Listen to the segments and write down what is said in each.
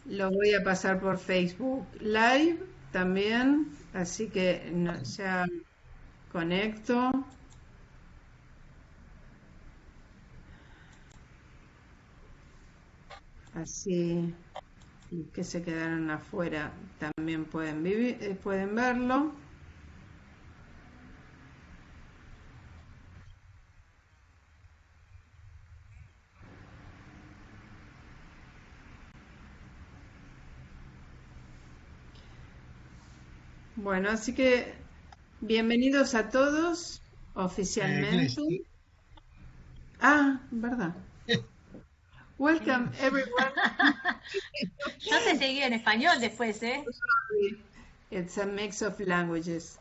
Lo voy a pasar por Facebook Live también, así que ya conecto. Así los que se quedaron afuera también pueden verlo. Bueno, así que bienvenidos a todos oficialmente. Ah, verdad. Welcome everyone. Yo te seguí en español después, ¿eh? It's a mix of languages.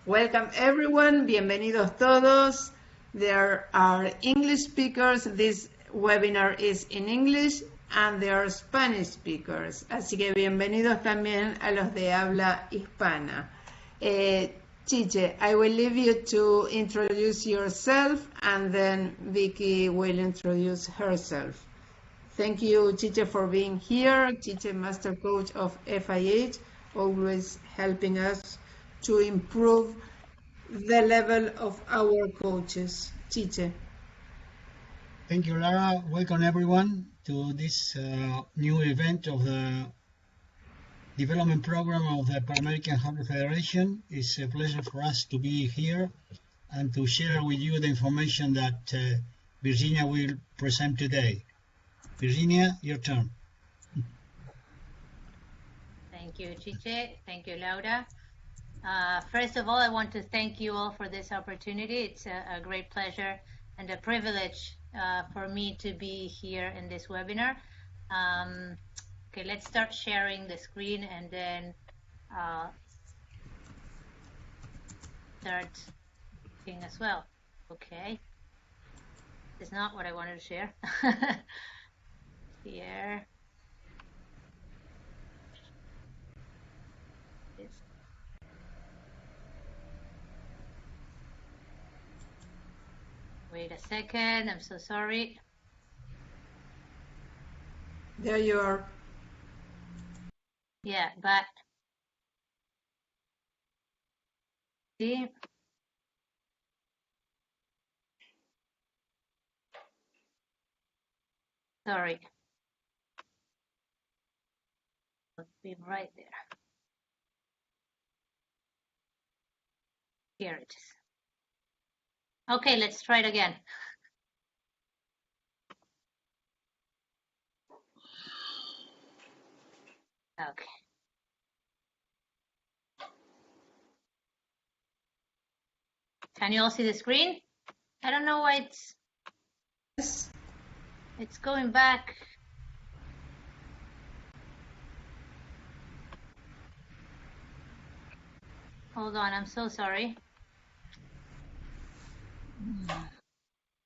Welcome everyone. Bienvenidos todos. There are English speakers. This webinar is in English and there are Spanish speakers. Así que bienvenidos también a los de habla hispana. Chiche, I will leave you to introduce yourself and then Vicky will introduce herself. Thank you, Chiche, for being here. Chiche, Master Coach of FIH, always helping us to improve the level of our coaches. Chiche. Thank you, Lara. Welcome everyone to this new event of the development program of the Pan-American Handball Federation. It's a pleasure for us to be here and to share with you the information that Virginia will present today. Virginia, your turn. Thank you, Chiche. Thank you, Laura. First of all, I want to thank you all for this opportunity. It's a great pleasure and a privilege for me to be here in this webinar. Okay, let's start sharing the screen and then start seeing as well. Okay. It's not what I wanted to share. Here. Wait a second, I'm so sorry. There you are. Yeah, but see. Sorry. Let's be right there. Here it is. Okay, let's try it again. Okay. Can you all see the screen? I don't know why it's going back. Hold on, I'm so sorry.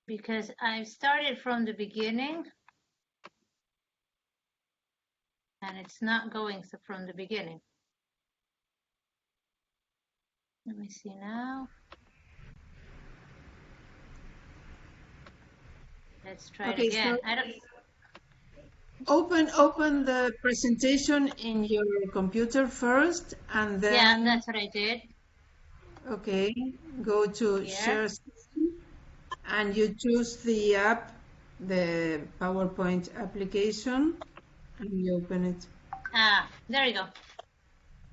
Because I started from the beginning and it's not going from the beginning. Let me see now. Let's try it again. So I don't. open the presentation in your computer first and then. Yeah, that's what I did. Okay, go to share screen and you choose the app, the PowerPoint application, and you open it. Ah, there you go.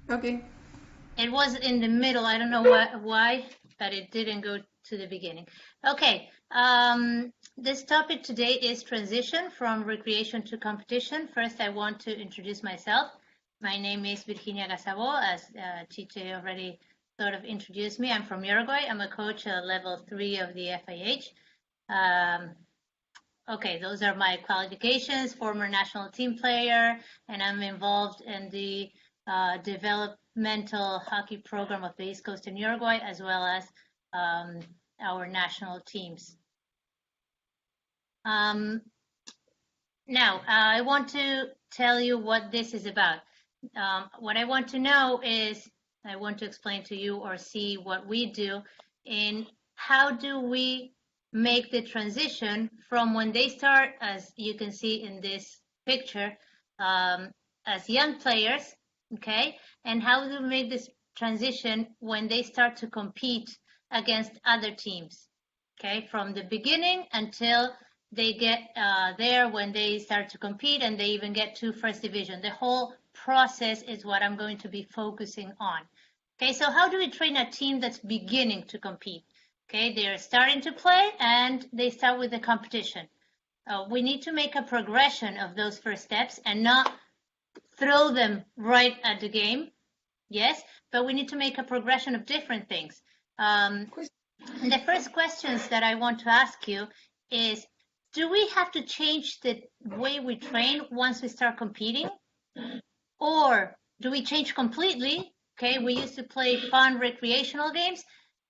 Okay. It was in the middle. I don't know why, but it didn't go to the beginning. Okay. This topic today is transition from recreation to competition. First, I want to introduce myself. My name is Virginia Casabó, as Chiche already sort of introduced me. I'm from Uruguay. I'm a coach at level 3 of the FIH. Okay, those are my qualifications, former national team player, and I'm involved in the developmental hockey program of the East Coast in Uruguay, as well as our national teams. Now, I want to tell you what this is about. What I want to know is, I want to explain to you or see what we do in how do we make the transition from when they start, as you can see in this picture, as young players, okay, and how to make this transition when they start to compete against other teams, okay, from the beginning until they get there when they start to compete and they even get to first division. The whole process is what I'm going to be focusing on. Okay, so how do we train a team that's beginning to compete? Okay, they're starting to play and they start with the competition. We need to make a progression of those first steps and not throw them right at the game. Yes, but we need to make a progression of different things. The first questions that I want to ask you is, do we have to change the way we train once we start competing? Or do we change completely? Okay, we used to play fun recreational games,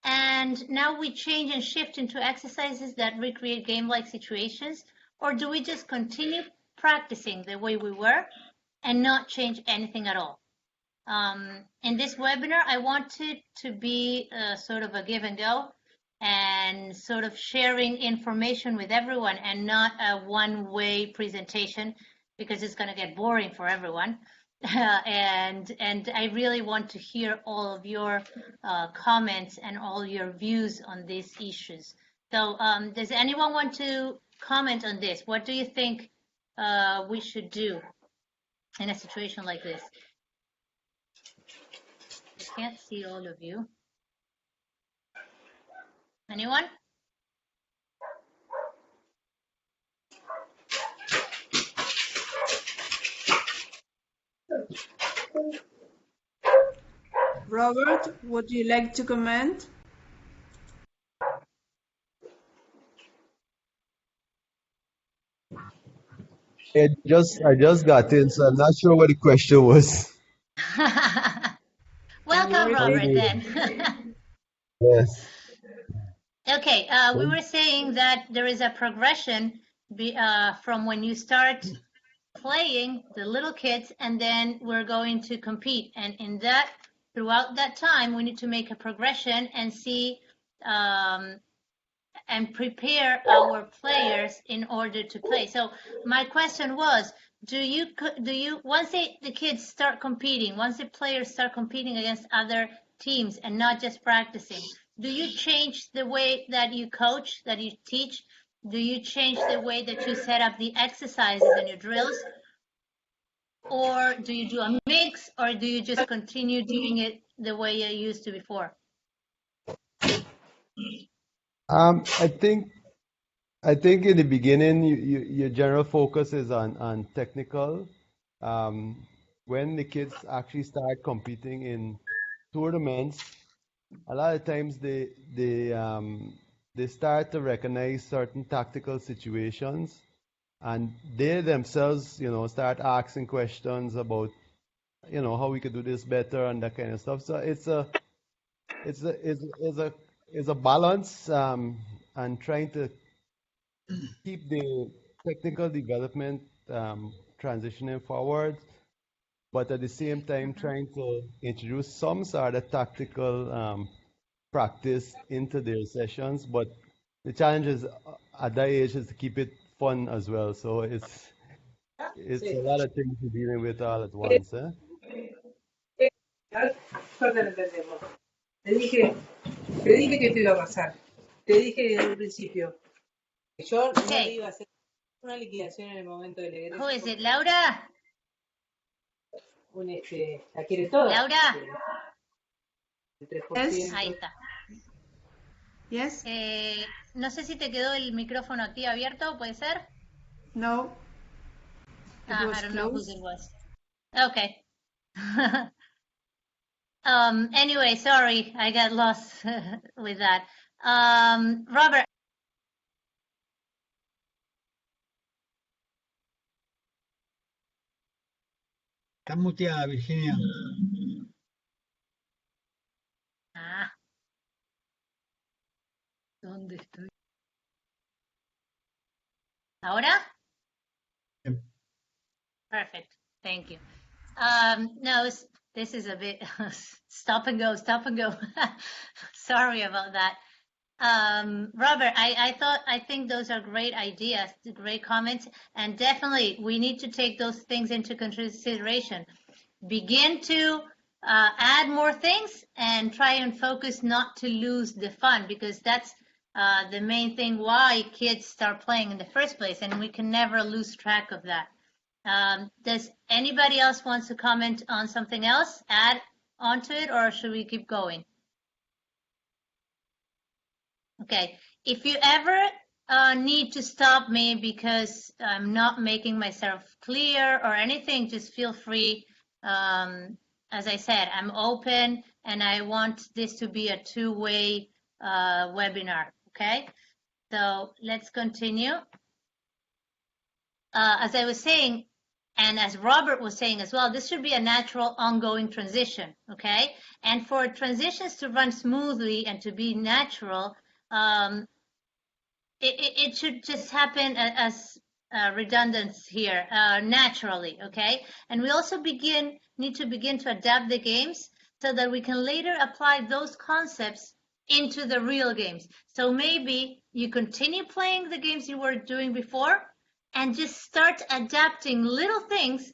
and now we change and shift into exercises that recreate game-like situations? Or do we just continue practicing the way we were and not change anything at all? In this webinar, I want it to be sort of a give and go and sort of sharing information with everyone and not a one-way presentation, because it's going to get boring for everyone. And I really want to hear all of your comments and all your views on these issues. So does anyone want to comment on this? What do you think we should do in a situation like this? I can't see all of you. Anyone? Robert, would you like to comment? I just got in, so I'm not sure what the question was. Welcome, Robert, then. Yes. Okay, we were saying that there is a progression from when you start playing, the little kids, and then we're going to compete. And in that, throughout that time, we need to make a progression and see and prepare our players in order to play. So my question was, do you once the kids start competing, once the players start competing against other teams and not just practicing, do you change the way that you coach, that you teach? Do you change the way that you set up the exercises and your drills? Or do you do a mix, or do you just continue doing it the way you used to before? I think in the beginning, your general focus is on technical. When the kids actually start competing in tournaments, a lot of times they start to recognize certain tactical situations, and they themselves, start asking questions about, how we could do this better and that kind of stuff. So it's a balance, and trying to keep the technical development transitioning forward, but at the same time trying to introduce some sort of tactical practice into their sessions. But the challenge is at that age is to keep it fun as well. So it's a lot of things you're dealing with all at once. Te dije que te iba a pasar. Te dije desde un principio que yo no te iba a hacer una liquidación en el momento del egreso. Who is it, Laura? La quiere toda. Laura. El 3%. Yes. Ahí está. Yes. No sé si te quedó el micrófono aquí abierto, ¿puede ser? No. I don't know who it was. Okay. Anyway, sorry, I got lost with that. Robert. Está muteada, Virginia. ¿Dónde estoy? ¿Ahora? Yep. Perfect. Thank you. No, this is a bit stop and go. Sorry about that. Robert, I think those are great ideas, great comments, and definitely we need to take those things into consideration. Begin to add more things and try and focus not to lose the fun, because that's the main thing why kids start playing in the first place, and we can never lose track of that. Does anybody else want to comment on something else, add onto it, or should we keep going? Okay, if you ever need to stop me because I'm not making myself clear or anything, just feel free. As I said, I'm open and I want this to be a two-way webinar, okay? So let's continue. As I was saying, and as Robert was saying as well, this should be a natural ongoing transition, okay? And for transitions to run smoothly and to be natural, it should just happen as redundance here, naturally, okay? And we also need to begin to adapt the games so that we can later apply those concepts into the real games. So maybe you continue playing the games you were doing before and just start adapting little things,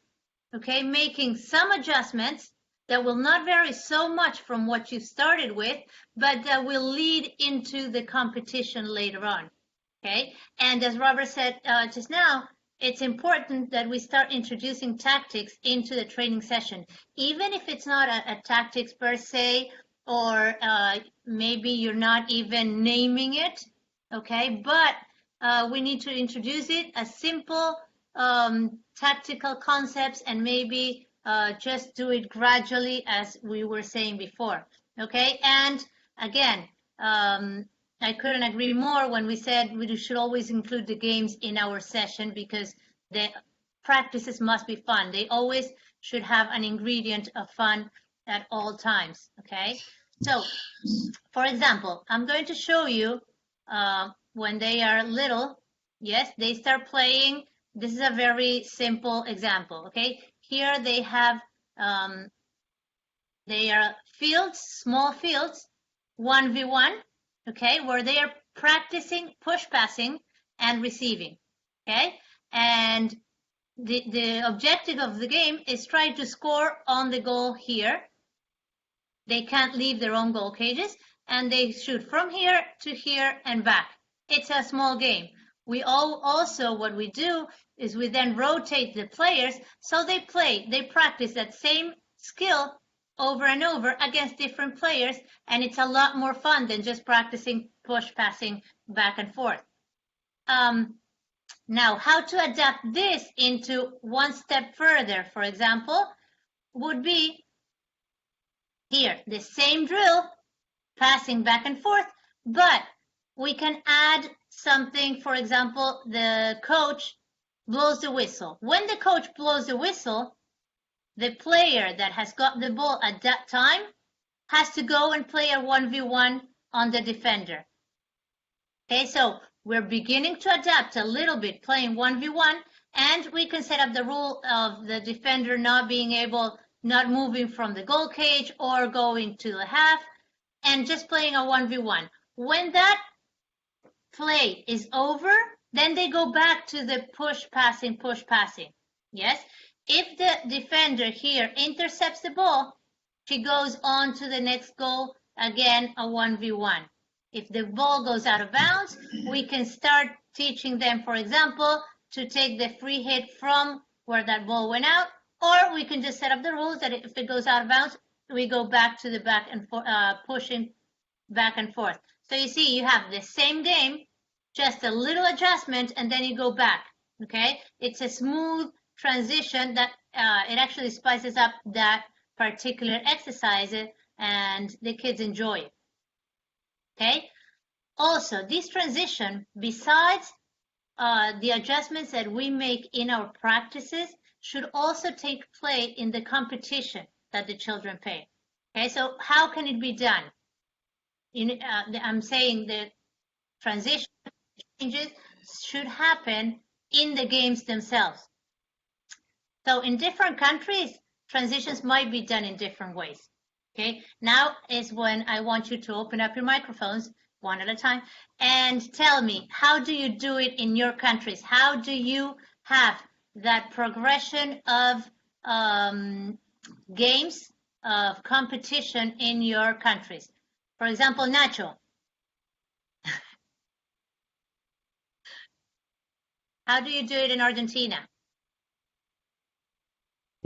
okay? Making some adjustments that will not vary so much from what you started with, but that will lead into the competition later on, okay? And as Robert said just now, it's important that we start introducing tactics into the training session, even if it's not a tactics per se, or maybe you're not even naming it, okay? But we need to introduce it as simple tactical concepts, and maybe just do it gradually, as we were saying before, okay? And again, I couldn't agree more when we said we should always include the games in our session, because the practices must be fun. They always should have an ingredient of fun at all times, okay? So, for example, I'm going to show you when they are little, yes, they start playing. This is a very simple example, okay? Here they have, they are fields, small fields, 1v1, okay, where they are practicing push passing and receiving, okay? And the objective of the game is try to score on the goal here. They can't leave their own goal cages, and they shoot from here to here and back. It's a small game. We also, what we do is we then rotate the players so they practice that same skill over and over against different players, and it's a lot more fun than just practicing push passing back and forth. Now, how to adapt this into one step further, for example, would be here, the same drill, passing back and forth, but we can add something. For example, the coach blows the whistle. When the coach blows the whistle, the player that has got the ball at that time has to go and play a 1v1 on the defender. Okay, so we're beginning to adapt a little bit, playing 1v1, and we can set up the rule of the defender not moving from the goal cage or going to the half, and just playing a 1v1. When that play is over, then they go back to the push passing. Yes? If the defender here intercepts the ball, she goes on to the next goal, again a 1v1. If the ball goes out of bounds, we can start teaching them, for example, to take the free hit from where that ball went out, or we can just set up the rules that if it goes out of bounds, we go back to the back and pushing back and forth. So you see, you have the same game, just a little adjustment, and then you go back, okay? It's a smooth transition that it actually spices up that particular exercise, and the kids enjoy it, okay? Also, this transition, besides the adjustments that we make in our practices, should also take place in the competition that the children play. Okay, so how can it be done? I'm saying the transition changes should happen in the games themselves. So in different countries, transitions might be done in different ways. Okay, now is when I want you to open up your microphones one at a time, and tell me, how do you do it in your countries? How do you have that progression of games, of competition in your countries? For example, Nacho, how do you do it in Argentina?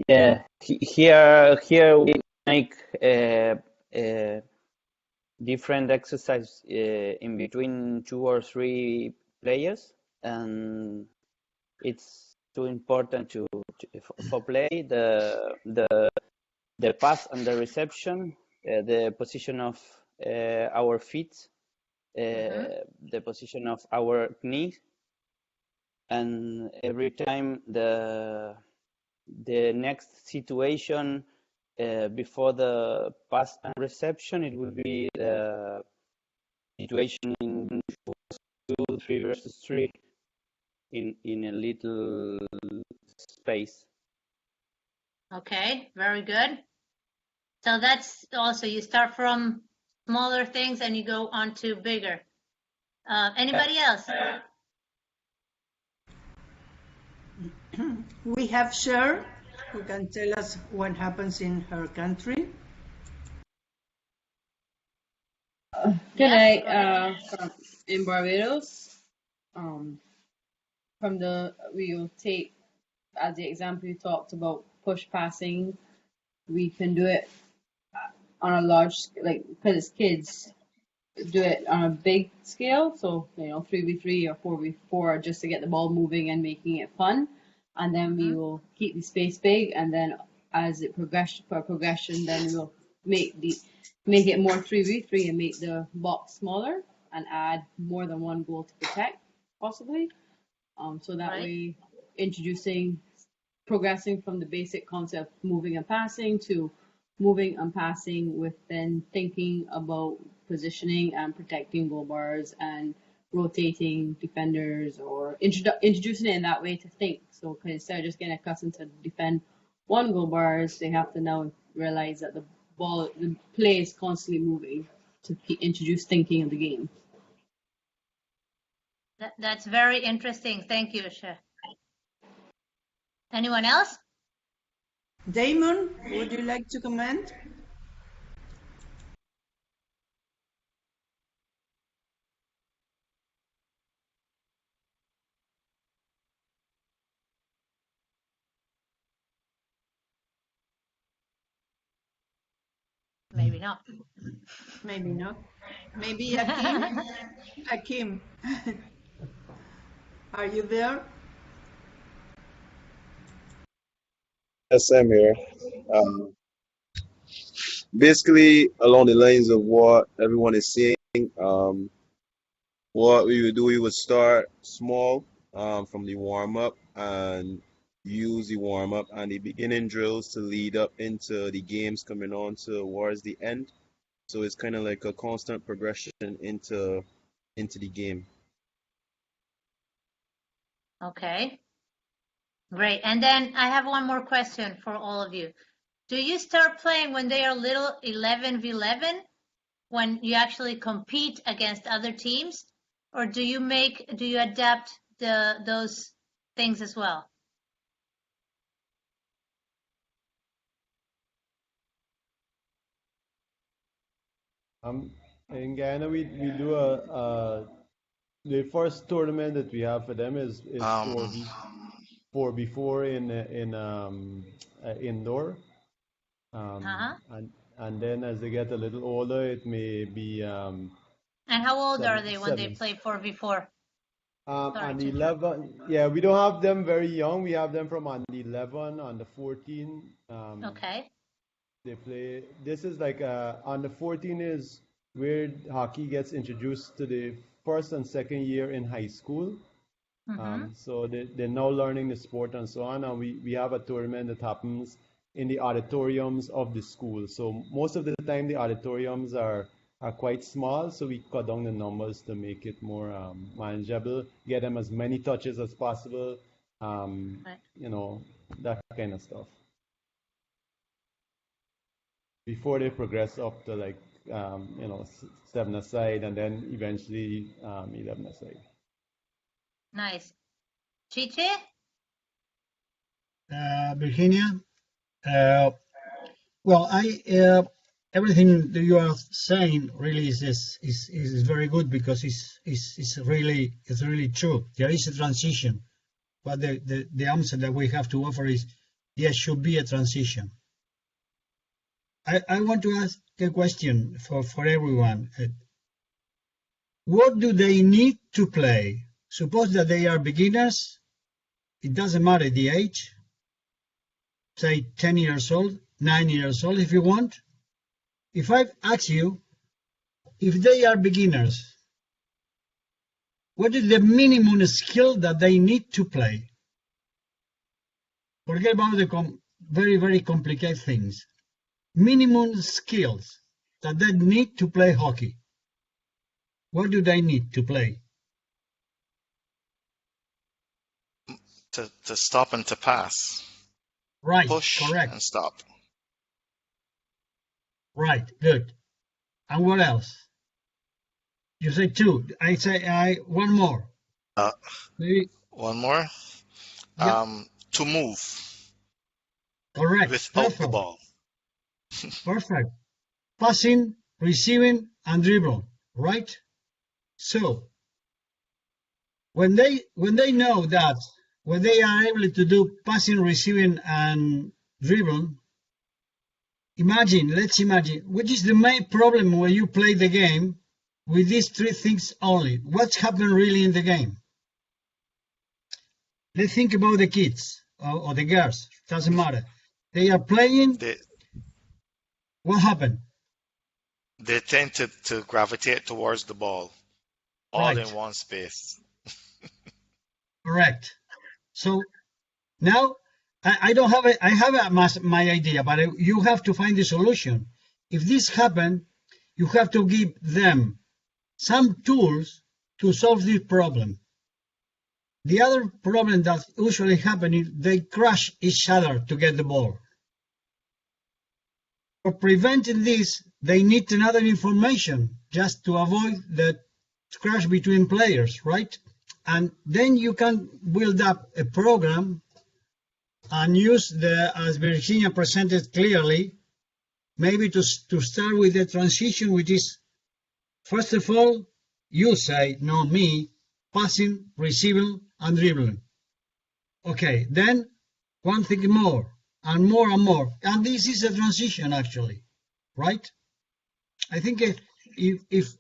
Yeah, here we make different exercise in between 2 or 3 players, and it's too important for play the pass and the reception, the position of our feet, the position of our knees, and every time the next situation before the pass and reception, it would be the situation in 2, 3 versus 3 in a little space. Okay, very good. So that's also, you start from smaller things and you go on to bigger. Anybody else? We have Cher, who can tell us what happens in her country. Good Yes, night. In Barbados, we will take as the example you talked about push passing. We can do it on a large, like, because it's kids, do it on a big scale. So 3v3 or 4v4, just to get the ball moving and making it fun. And then we will keep the space big, and then as it progression, then we'll make it more 3v3 and make the box smaller and add more than one goal to protect, possibly. So that way, progressing from the basic concept of moving and passing to moving and passing with then thinking about positioning and protecting goal bars and rotating defenders, or introducing it in that way to think. So instead of just getting accustomed to defend one goal bars, they have to now realize that the play is constantly moving to introduce thinking in the game. That's very interesting. Thank you, Cher. Anyone else? Damon, would you like to comment? Maybe not. Maybe not. Maybe Akim? Akim, are you there? Yes, I'm here. Um, Basically, along the lines of what everyone is saying, what we would do, we would start small from the warm up and use the warm up and the beginning drills to lead up into the games coming on towards the end. So it's kind of like a constant progression into the game. Okay, great. And then I have one more question for all of you. Do you start playing when they are little 11v11, when you actually compete against other teams, or do you adapt those things as well? In Guyana, we do the first tournament that we have for them is 4v4 in indoor. And then as they get a little older, it may be. And how old are they when they play 4v4? On 11, yeah, we don't have them very young. We have them from on the 11, on the 14. Okay. They play. This is like on the 14 is where hockey gets introduced to the first and second year in high school. So they're now learning the sport and so on. And we have a tournament that happens in the auditoriums of the school. So most of the time the auditoriums are quite small, so we cut down the numbers to make it more manageable, get them as many touches as possible, that kind of stuff. Before they progress up to like 7-a-side, and then eventually 11-a-side. Nice. Chiche? Virginia, well, everything that you are saying really is very good, because it's really true. There is a transition, but the answer that we have to offer is yes, should be a transition. I want to ask a question for everyone. What do they need to play? Suppose that they are beginners. It doesn't matter the age. Say 10 years old, 9 years old if you want. If I ask you, if they are beginners, what is the minimum skill that they need to play? Forget about the very, very complicated things. Minimum skills that they need to play hockey. What do they need to play? To stop and to pass. Right, Push correct. and stop. Right, good. And what else? You say two. I say one more. Maybe. One more. Yeah. To move. Correct. Without Perfect. the ball. Perfect. Passing, receiving, and dribble. Right? So when they know that, when they are able to do passing, receiving, and dribble, let's imagine, which is the main problem when you play the game with these three things only. What's happened really in the game? Let's think about the kids or the girls. Doesn't matter. They are playing. What happened? They tend to gravitate towards the ball, all Right. in one space. Correct. So now I don't have I have my idea, but you have to find the solution. If this happens, you have to give them some tools to solve this problem. The other problem that usually happens is they crush each other to get the ball. For preventing this, they need another information just to avoid the crash between players, right? And then you can build up a program and use as Virginia presented clearly, maybe to start with the transition, which is, first of all, you say, not me, passing, receiving, and dribbling. Okay, then one thing more, and more and more. And this is a transition, actually, right? I think if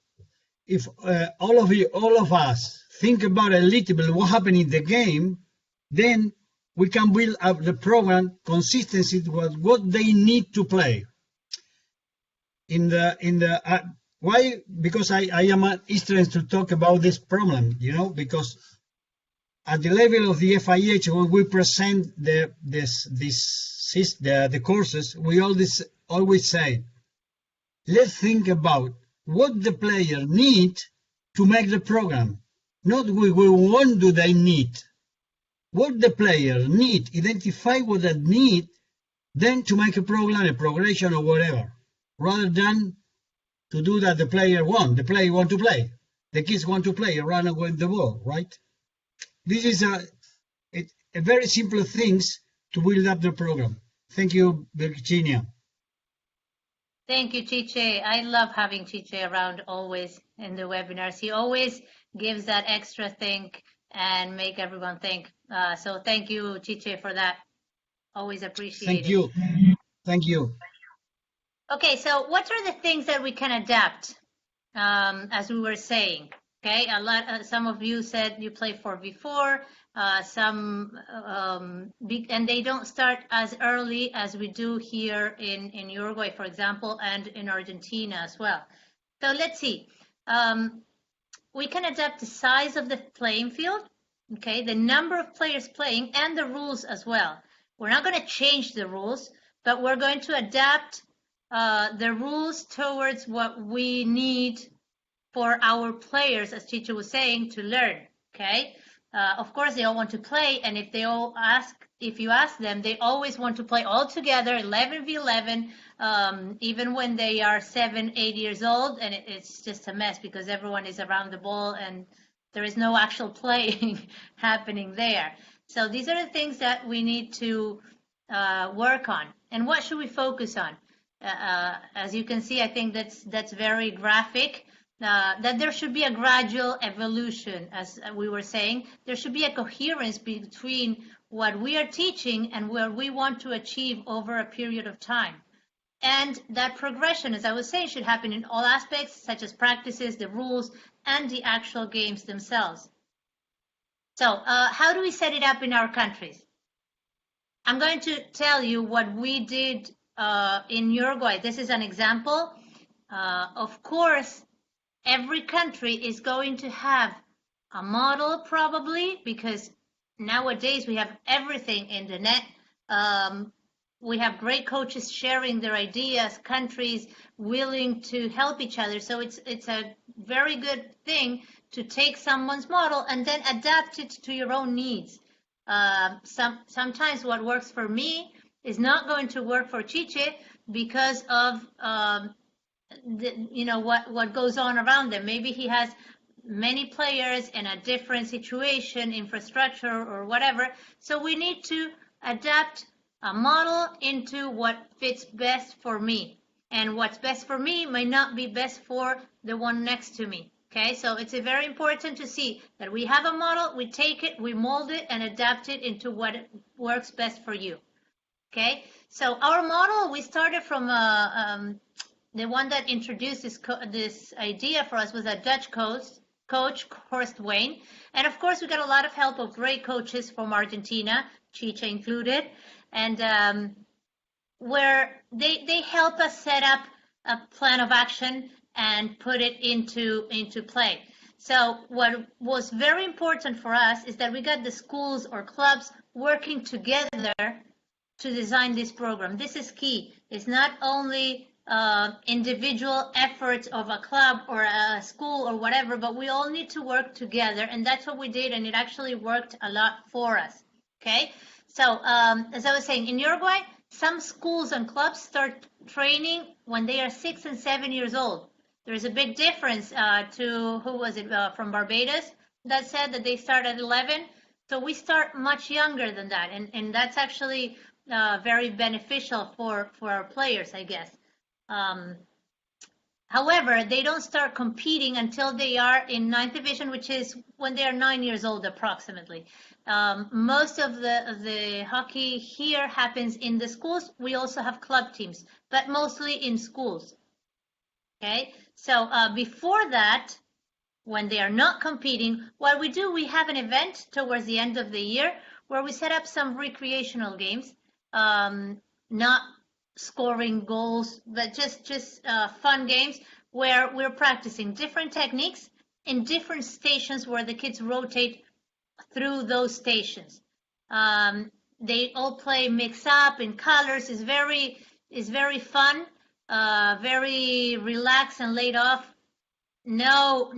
all of us think about a little bit what happened in the game, then we can build up the program consistency with what they need to play. Why? Because I am interested to talk about this problem, because at the level of the FIH, when we present the courses, we always say, let's think about what the player need to make the program, not what do they need. What the player need, identify what they need, then to make a program, a progression, or whatever, rather than to do that the player want. The player want to play. The kids want to play around with the ball, right? This is a very simple things to build up the program. Thank you, Virginia. Thank you, Chiche. I love having Chiche around always in the webinars. He always gives that extra think and make everyone think. So thank you, Chiche, for that. Always appreciate Thank it. you. Thank you. Okay, so what are the things that we can adapt, as we were saying? Okay, some of you said you play 4v4, and they don't start as early as we do here in Uruguay, for example, and in Argentina as well. So let's see. We can adapt the size of the playing field, okay, the number of players playing, and the rules as well. We're not going to change the rules, but we're going to adapt the rules towards what we need for our players, as Chicho was saying, to learn, okay? Of course, they all want to play, and if they all ask if you ask them, they always want to play all together, 11v11, even when they are 7, 8 years old, and it's just a mess because everyone is around the ball and there is no actual playing happening there. So these are the things that we need to work on. And what should we focus on? As you can see, I think that's very graphic. That there should be a gradual evolution, as we were saying. There should be a coherence between what we are teaching and what we want to achieve over a period of time. And that progression, as I was saying, should happen in all aspects, such as practices, the rules, and the actual games themselves. So how do we set it up in our countries? I'm going to tell you what we did in Uruguay. This is an example. Of course, every country is going to have a model probably, because nowadays we have everything in the net. We have great coaches sharing their ideas, countries willing to help each other. So it's a very good thing to take someone's model and then adapt it to your own needs. Sometimes what works for me is not going to work for Chiche because of what goes on around them. Maybe he has many players in a different situation, infrastructure or whatever. So we need to adapt a model into what fits best for me. And what's best for me may not be best for the one next to me. Okay, so it's very important to see that we have a model, we take it, we mold it, and adapt it into what works best for you. Okay, so our model, we started from the one that introduced this idea for us was a Dutch coach, Horst Wayne. And of course, we got a lot of help of great coaches from Argentina, Chicha included, and where they help us set up a plan of action and put it into play. So what was very important for us is that we got the schools or clubs working together to design this program. This is key. It's not only individual efforts of a club or a school or whatever, but we all need to work together, and that's what we did, and it actually worked a lot for us. Okay, so as I was saying, in Uruguay, some schools and clubs start training when they are 6 and 7 years old. There's a big difference to, who was it, from Barbados, that said that they start at 11. So we start much younger than that, and that's actually very beneficial for our players, I guess. However, they don't start competing until they are in 9th division, which is when they are 9 years old approximately. Most of the hockey here happens in the schools. We also have club teams, but mostly in schools. Okay, so before that, when they are not competing, what we do, we have an event towards the end of the year where we set up some recreational games, not scoring goals, but just fun games where we're practicing different techniques in different stations where the kids rotate through those stations. They all play mix up in colors. It's very fun, very relaxed and laid off. No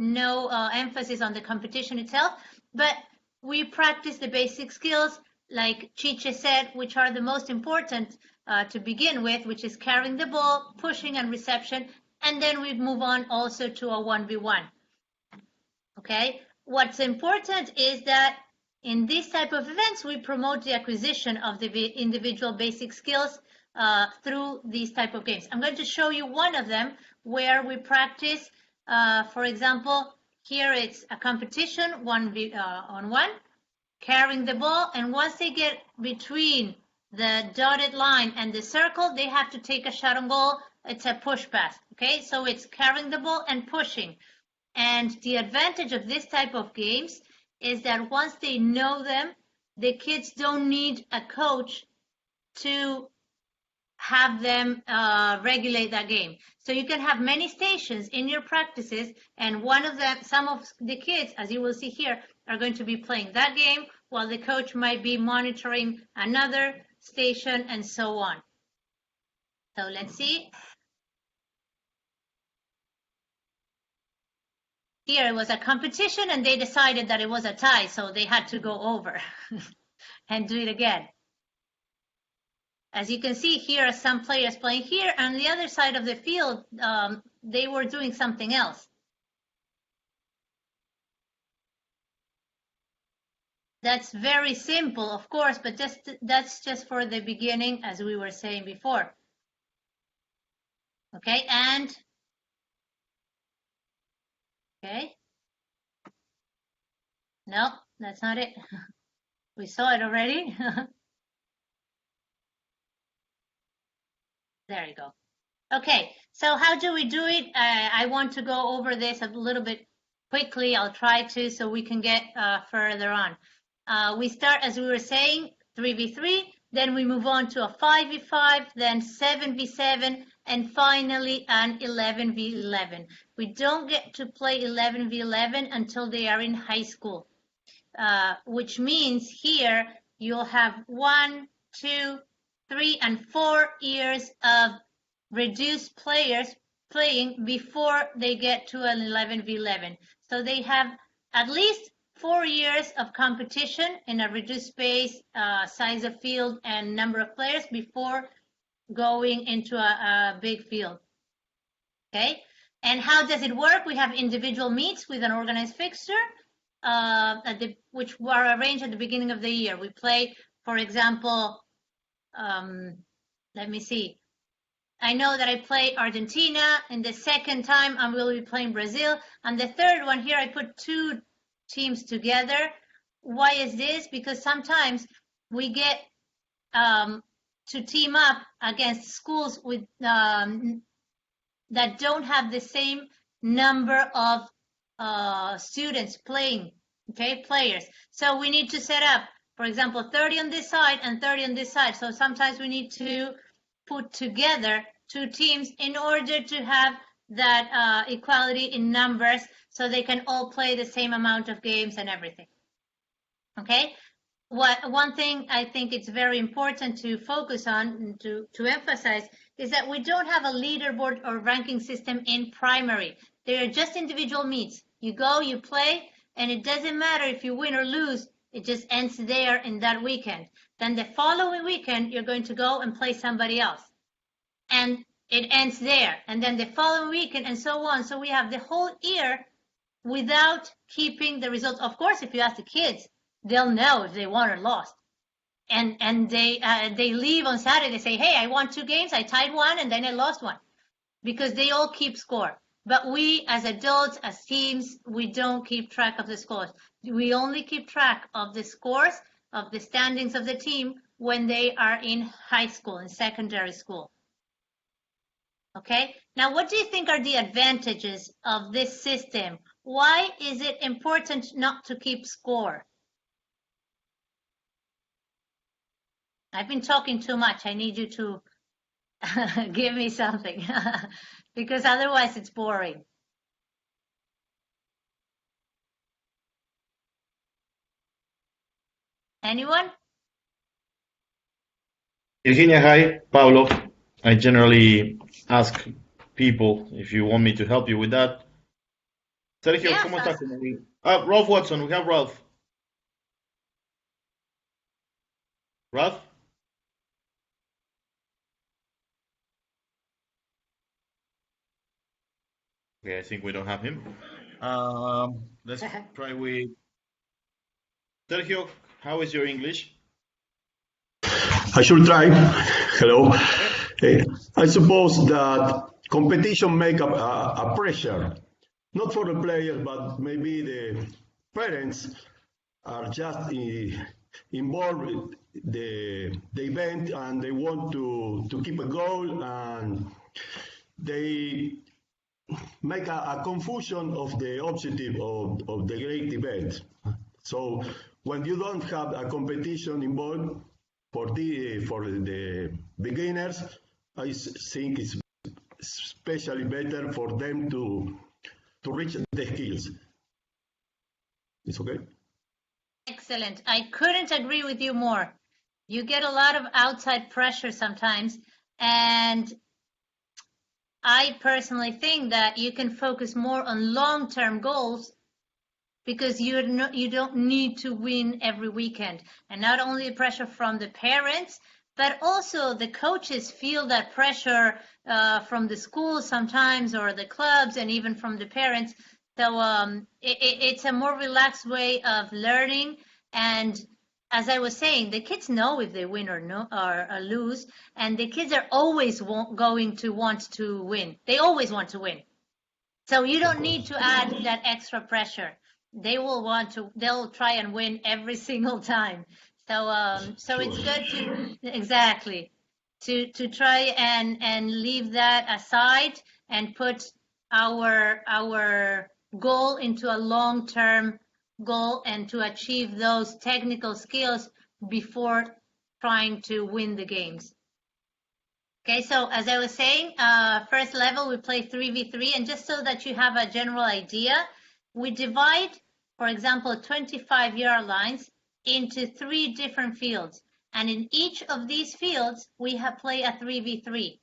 emphasis on the competition itself, but we practice the basic skills, like Chiche said, which are the most important to begin with, which is carrying the ball, pushing and reception, and then we move on also to a 1v1. Okay, what's important is that in this type of events, we promote the acquisition of the individual basic skills through these type of games. I'm going to show you one of them where we practice, for example, here it's a competition, 1v1, carrying the ball, and once they get between the dotted line and the circle, they have to take a shot on goal. It's a push pass, okay? So it's carrying the ball and pushing. And the advantage of this type of games is that once they know them, the kids don't need a coach to have them regulate that game. So you can have many stations in your practices, and one of them, some of the kids, as you will see here, are going to be playing that game, while the coach might be monitoring another station, and so on. So let's see. Here it was a competition, and they decided that it was a tie, so they had to go over and do it again. as you can see here, some players playing here, and the other side of the field, they were doing something else. That's very simple, of course, but that's just for the beginning, as we were saying before. Okay, and okay. No, that's not it. We saw it already. There you go. Okay, so how do we do it? I want to go over this a little bit quickly. I'll try to so we can get further on. We start, as we were saying, 3v3, then we move on to a 5v5, then 7v7, and finally an 11v11. We don't get to play 11v11 until they are in high school, which means here you'll have 1, 2, 3, and 4 years of reduced players playing before they get to an 11v11. So they have at least 4 years of competition in a reduced space, size of field, and number of players before going into a big field. Okay, and how does it work? We have individual meets with an organized fixture, which were arranged at the beginning of the year. We play, for example, let me see. I know that I play Argentina, and the second time I will be playing Brazil, and the third one here I put 2 teams together. Why is this? Because sometimes we get to team up against schools with that don't have the same number of students playing, okay, players. So we need to set up, for example, 30 on this side and 30 on this side. So sometimes we need to put together 2 teams in order to have that equality in numbers, so they can all play the same amount of games and everything. Okay, one thing I think it's very important to focus on, to emphasize, is that we don't have a leaderboard or ranking system in primary. They are just individual meets. You go, you play, and it doesn't matter if you win or lose. It just ends there in that weekend. Then the following weekend, you're going to go and play somebody else. And it ends there. And then the following weekend, and so on. So we have the whole year without keeping the results. Of course, if you ask the kids, they'll know if they won or lost. And they leave on Saturday. They say, hey, I won 2 games. I tied 1, and then I lost 1. Because they all keep score. But we, as adults, as teams, we don't keep track of the scores. We only keep track of the scores, of the standings of the team when they are in high school, in secondary school. Okay, now what do you think are the advantages of this system? Why is it important not to keep score? I've been talking too much. I need you to give me something because otherwise it's boring. Anyone? Virginia, hi, Pablo. I generally ask people if you want me to help you with that. Sergio, Yes, ¿cómo estás? Ralph Watson, we have Ralph. Ralph? Okay, I think we don't have him. Let's try with Sergio. How is your English? I should try. Hello. I suppose that competition make a pressure, not for the players, but maybe the parents are just involved with the event and they want to keep a goal and they make a confusion of the objective of the great event. So when you don't have a competition involved for the beginners, I think it's especially better for them to reach the skills. It's okay? Excellent. I couldn't agree with you more. You get a lot of outside pressure sometimes, and I personally think that you can focus more on long-term goals because you don't need to win every weekend. And not only the pressure from the parents, but also the coaches feel that pressure from the schools sometimes, or the clubs, and even from the parents. So it's a more relaxed way of learning. And as I was saying, the kids know if they win or lose, and the kids are always going to want to win. They always want to win. So you don't need to add that extra pressure. They'll try and win every single time. So it's good to try and leave that aside and put our goal into a long-term goal, and to achieve those technical skills before trying to win the games. Okay, so as I was saying, first level we play 3v3, and just so that you have a general idea, we divide, for example, 25-yard lines into 3 different fields, and in each of these fields we have play a 3v3.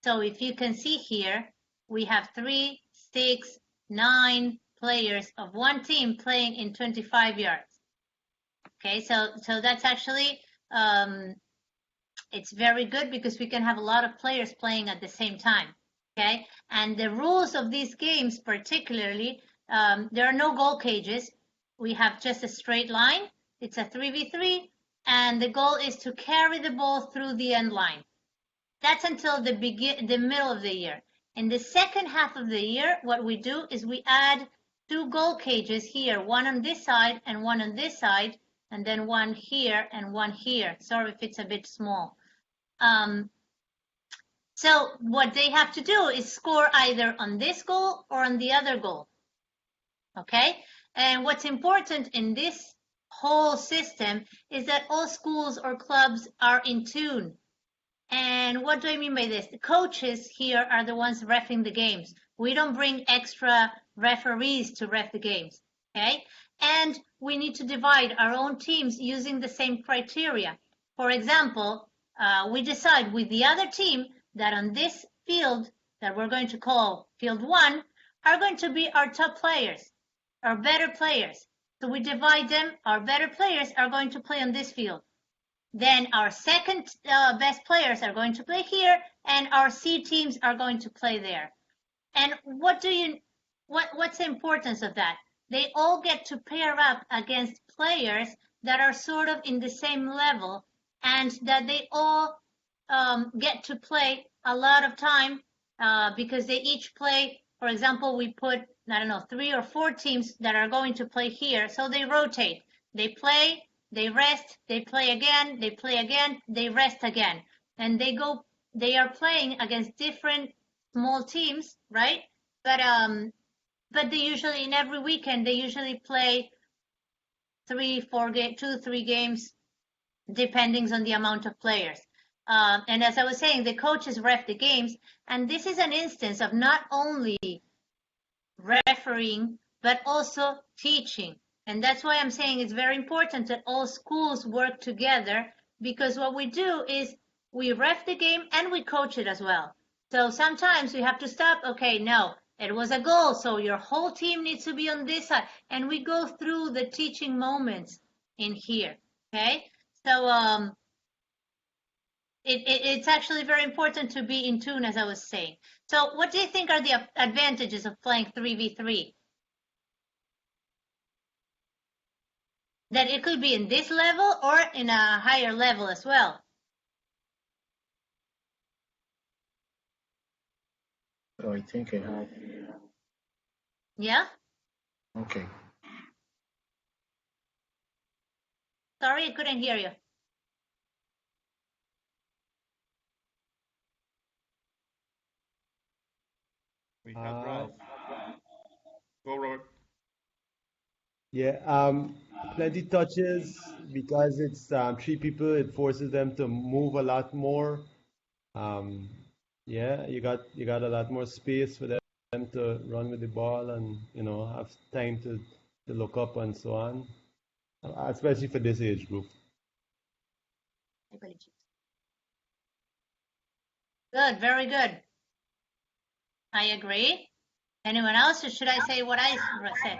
So if you can see here, we have 3, 6, 9 players of one team playing in 25 yards. Okay, so that's actually it's very good, because we can have a lot of players playing at the same time. Okay, and the rules of these games particularly, there are no goal cages. We have just a straight line. It's a 3v3, and the goal is to carry the ball through the end line. That's until the middle of the year. In the second half of the year, what we do is we add 2 goal cages here, one on this side and one on this side, and then one here and one here. Sorry if it's a bit small. So what they have to do is score either on this goal or on the other goal. Okay? And what's important in this whole system is that all schools or clubs are in tune. And what do I mean by this? The coaches here are the ones reffing the games. We don't bring extra referees to ref the games. Okay? And we need to divide our own teams using the same criteria. For example, we decide with the other team that on this field that we're going to call field 1 are going to be our top players, our better players. So we divide them. Our better players are going to play on this field. Then our second best players are going to play here, and our C teams are going to play there. And what's the importance of that? They all get to pair up against players that are sort of in the same level, and that they all get to play a lot of time, because they each play. For example, we put, I don't know, 3 or 4 teams that are going to play here, so they rotate. They play, they rest, they play again, they play again, they rest again. And they are playing against different small teams, right? But they usually, in every weekend, they usually play 2, 3 games, depending on the amount of players. And as I was saying, the coaches ref the games, and this is an instance of not only refereeing, but also teaching. And that's why I'm saying it's very important that all schools work together, because what we do is we ref the game and we coach it as well. So sometimes we have to stop. Okay, no, it was a goal, so your whole team needs to be on this side. And we go through the teaching moments in here, okay? So it's actually very important to be in tune, as I was saying. So what do you think are the advantages of playing 3v3? That it could be in this level or in a higher level as well. So I think I have. Yeah? Okay. Sorry, I couldn't hear you. We have Ralph. Go, Robert. Yeah, plenty touches because it's 3 people. It forces them to move a lot more. Yeah, you got a lot more space for them to run with the ball and have time to look up and so on, especially for this age group. Good, very good. I agree. Anyone else, or should I say what I said?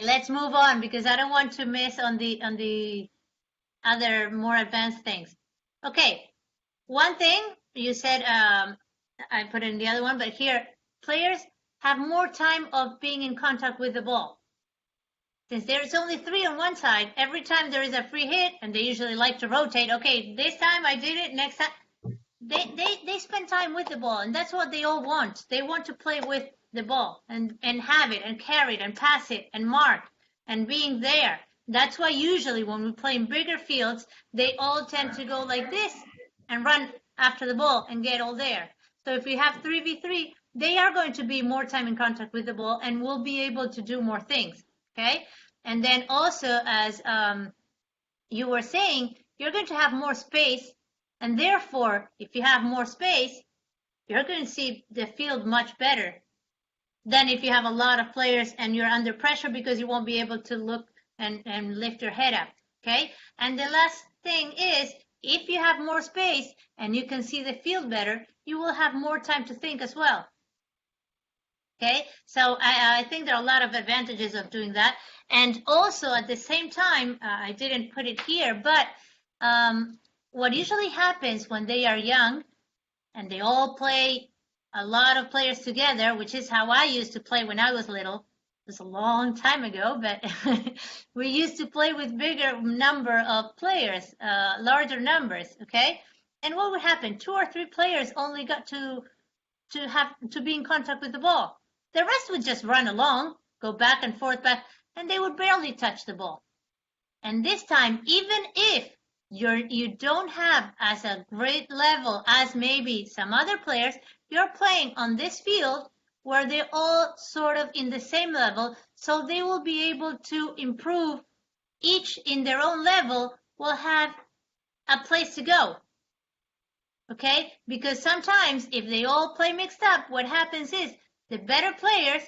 Let's move on because I don't want to miss on the other more advanced things. Okay, one thing you said, I put it in the other one, but here, players have more time of being in contact with the ball. Since there's only 3 on one side, every time there is a free hit, and they usually like to rotate, okay, this time I did it, next time, they spend time with the ball, and that's what they all want. They want to play with the ball and have it and carry it and pass it and mark and being there. That's why usually when we play in bigger fields, they all tend to go like this and run after the ball and get all there. So if we have 3v3, they are going to be more time in contact with the ball and will be able to do more things, okay? And then also, as you were saying, you're going to have more space, and therefore, if you have more space, you're going to see the field much better than if you have a lot of players and you're under pressure because you won't be able to look and lift your head up, okay? And the last thing is, if you have more space and you can see the field better, you will have more time to think as well, okay? So I think there are a lot of advantages of doing that. And also at the same time, I didn't put it here, but what usually happens when they are young and they all play a lot of players together, which is how I used to play when I was little. It was a long time ago, but we used to play with bigger number of players, larger numbers, okay? And what would happen? 2 or 3 players only got to be in contact with the ball. The rest would just run along, go back and forth, and they would barely touch the ball. And this time, even if you don't have as a great level as maybe some other players, you're playing on this field where they're all sort of in the same level, so they will be able to improve. Each in their own level will have a place to go, okay? Because sometimes if they all play mixed up, what happens is the better players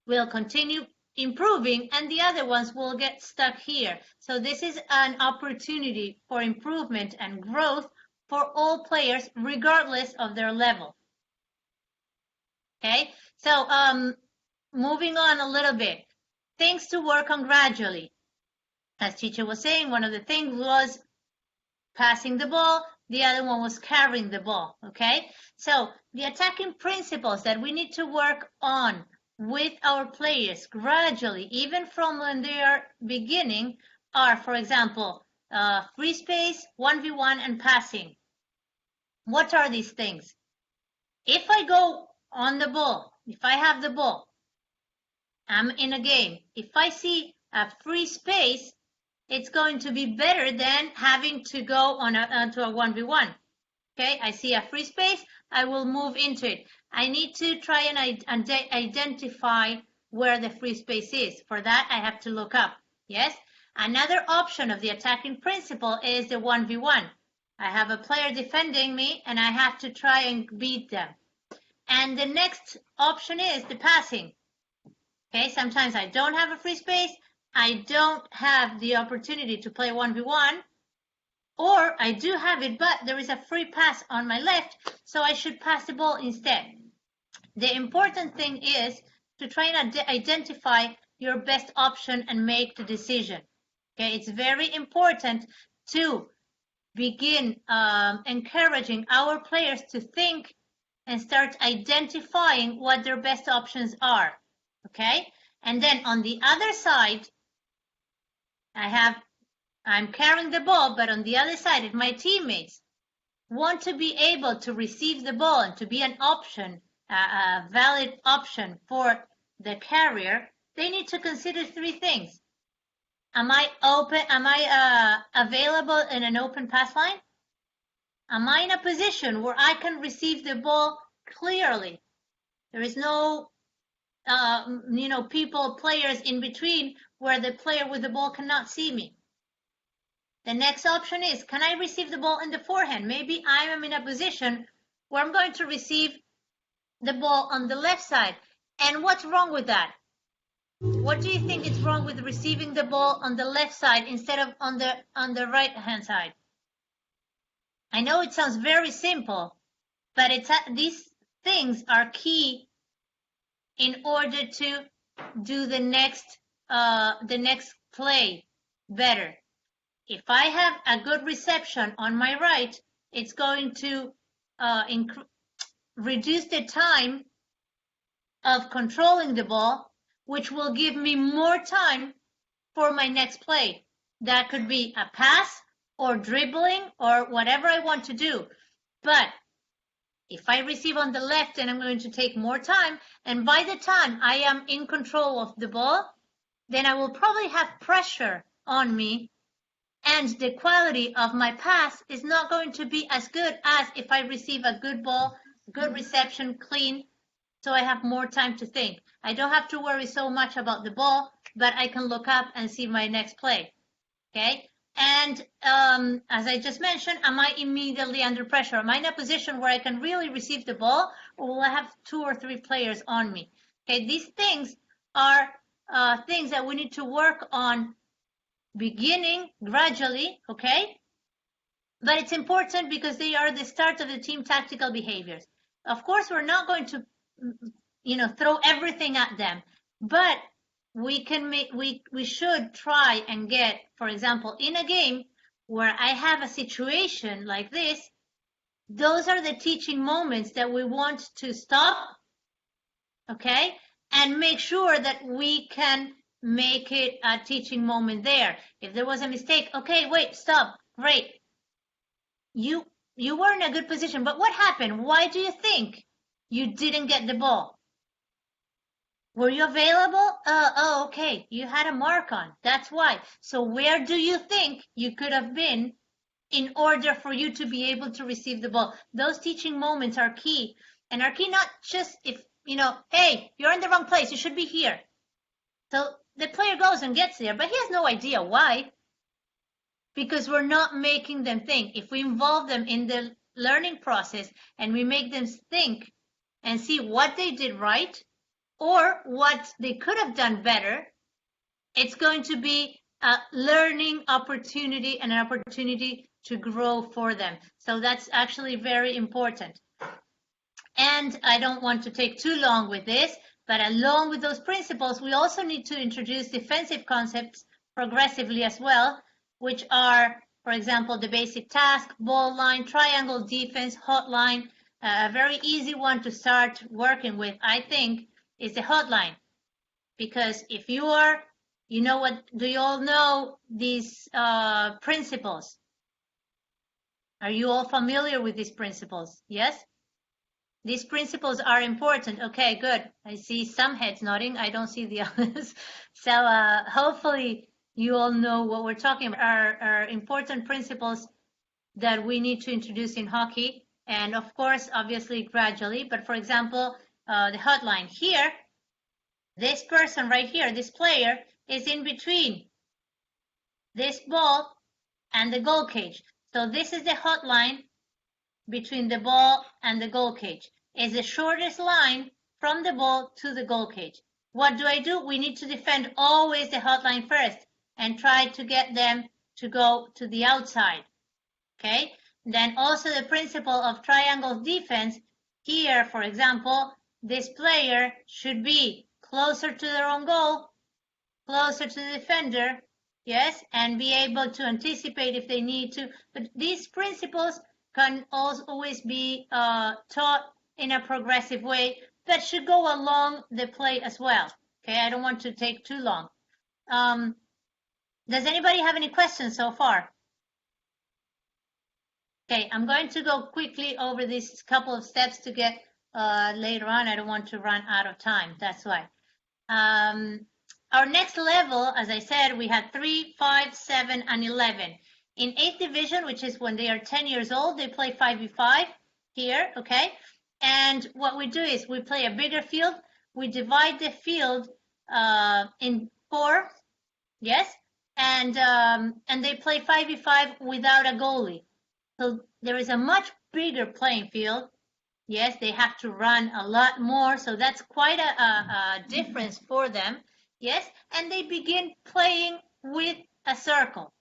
will continue improving and the other ones will get stuck here. So this is an opportunity for improvement and growth for all players regardless of their level. Okay, so moving on a little bit, things to work on gradually. As teacher was saying, one of the things was passing the ball, the other one was carrying the ball, okay? So the attacking principles that we need to work on with our players gradually, even from when they are beginning, are, for example, free space, 1v1, and passing. What are these things? If I go on the ball, if I have the ball, I'm in a game. If I see a free space, it's going to be better than having to go onto a 1v1. Okay, I see a free space, I will move into it. I need to try and identify where the free space is. For that, I have to look up. Yes? Another option of the attacking principle is the 1v1. I have a player defending me, and I have to try and beat them. And the next option is the passing. Okay, sometimes I don't have a free space, I don't have the opportunity to play 1v1, or I do have it, but there is a free pass on my left, so I should pass the ball instead. The important thing is to try and identify your best option and make the decision. Okay, it's very important to begin encouraging our players to think and start identifying what their best options are. Okay, and then on the other side, I'm carrying the ball, but on the other side, if my teammates want to be able to receive the ball and to be an option, a valid option for the carrier, they need to consider 3 things. Am I open? Am I available in an open pass line? Am I in a position where I can receive the ball clearly? There is no, players in between where the player with the ball cannot see me. The next option is, can I receive the ball in the forehand? Maybe I am in a position where I'm going to receive the ball on the left side. And what's wrong with that? What do you think is wrong with receiving the ball on the left side instead of on the right hand side? I know it sounds very simple, but these things are key in order to do the next the next play better. If I have a good reception on my right, it's going to reduce the time of controlling the ball, which will give me more time for my next play. That could be a pass or dribbling or whatever I want to do. But if I receive on the left, then I'm going to take more time. And by the time I am in control of the ball, then I will probably have pressure on me. And the quality of my pass is not going to be as good as if I receive a good ball, good reception, clean. So I have more time to think. I don't have to worry so much about the ball, but I can look up and see my next play. Okay? And as I just mentioned, am I immediately under pressure? Am I in a position where I can really receive the ball, or will I have 2 or 3 players on me? Okay, these things are things that we need to work on beginning gradually, okay? But it's important because they are the start of the team tactical behaviors. Of course, we're not going to, throw everything at them, but we should try and get, for example, in a game where I have a situation like this, those are the teaching moments that we want to stop, okay, and make sure that we can make it a teaching moment there. If there was a mistake, okay, wait, stop, great. You were in a good position, but what happened? Why do you think you didn't get the ball? Were you available? Oh, okay, you had a mark on, that's why. So where do you think you could have been in order for you to be able to receive the ball? Those teaching moments are key, and are key not just if, hey, you're in the wrong place, you should be here. So the player goes and gets there, but he has no idea why, because we're not making them think. If we involve them in the learning process and we make them think and see what they did right or what they could have done better, it's going to be a learning opportunity and an opportunity to grow for them. So that's actually very important. And I don't want to take too long with this, but along with those principles, we also need to introduce defensive concepts progressively as well, which are, for example, the basic task, ball line, triangle defense, hotline. A very easy one to start working with, I think, is the hotline. Because if you are, do you all know these principles? Are you all familiar with these principles? Yes? These principles are important. Okay, good. I see some heads nodding. I don't see the others. So hopefully you all know what we're talking about. Are important principles that we need to introduce in hockey. And of course, obviously, gradually. But for example, the hotline here, this person right here, this player, is in between this ball and the goal cage. So this is the hotline between the ball and the goal cage. Is the shortest line from the ball to the goal cage. What do? We need to defend always the hotline first and try to get them to go to the outside. Okay? Then also the principle of triangle defense. Here, for example, this player should be closer to their own goal, closer to the defender, yes, and be able to anticipate if they need to. But these principles can always be taught in a progressive way that should go along the play as well. Okay, I don't want to take too long. Does anybody have any questions so far? Okay, I'm going to go quickly over these couple of steps to get later on. I don't want to run out of time, that's why. Our next level, as I said, we had 3, 5, 7, and 11. In 8th division, which is when they are 10 years old, they play 5v5 here, okay? And what we do is we play a bigger field. We divide the field in 4, yes? And they play 5v5 without a goalie. So there is a much bigger playing field. Yes, they have to run a lot more. So that's quite a difference for them. Yes, and they begin playing with a circle.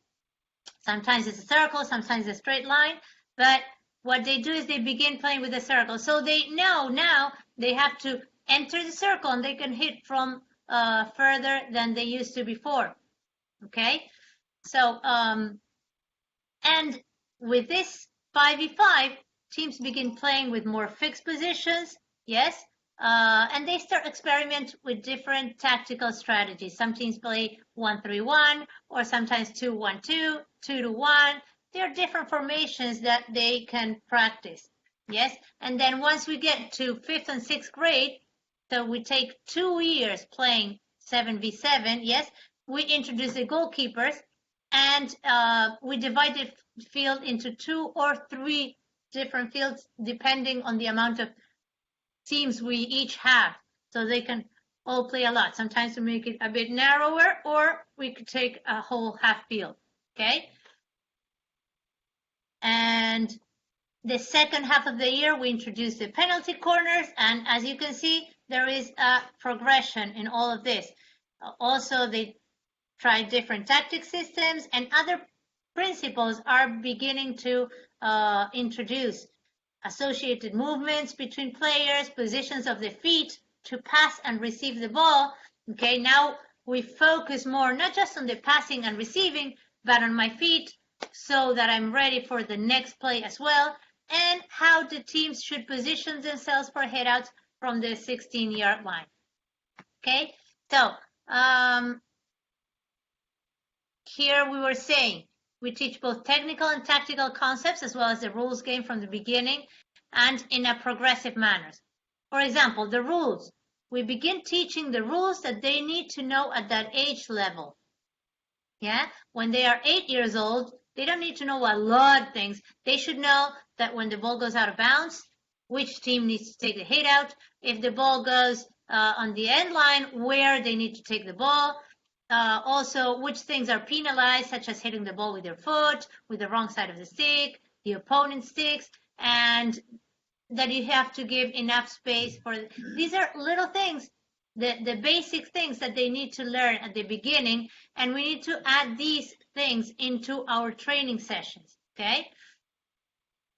Sometimes it's a circle, sometimes a straight line, but what they do is they begin playing with a circle. So they know now they have to enter the circle and they can hit from further than they used to before. Okay, so and with this 5v5, teams begin playing with more fixed positions, yes, and they start experiment with different tactical strategies. Some teams play 1-3-1, or sometimes 2-1-2, 2-1. There are different formations that they can practice, yes. And then once we get to 5th and 6th grade, so we take 2 years playing 7v7, yes, we introduce the goalkeepers, and we divide the field into 2 or 3 different fields depending on the amount of teams we each have, so they can all play a lot. Sometimes we make it a bit narrower, or we could take a whole half field. Okay, and the second half of the year we introduce the penalty corners, and as you can see, there is a progression in all of this. Also, they try different tactic systems, and other principles are beginning to introduce associated movements between players, positions of the feet to pass and receive the ball. Okay, now we focus more not just on the passing and receiving, but on my feet, so that I'm ready for the next play as well, and how the teams should position themselves for headouts from the 16-yard line. Okay, so here we were saying we teach both technical and tactical concepts, as well as the rules game from the beginning, and in a progressive manner. For example, the rules. We begin teaching the rules that they need to know at that age level. Yeah, when they are 8 years old, they don't need to know a lot of things. They should know that when the ball goes out of bounds, which team needs to take the hit out. If the ball goes on the end line, where they need to take the ball. Also, which things are penalized, such as hitting the ball with your foot, with the wrong side of the stick, the opponent's sticks, and that you have to give enough space for. These are little things, the basic things that they need to learn at the beginning, and we need to add these things into our training sessions, okay?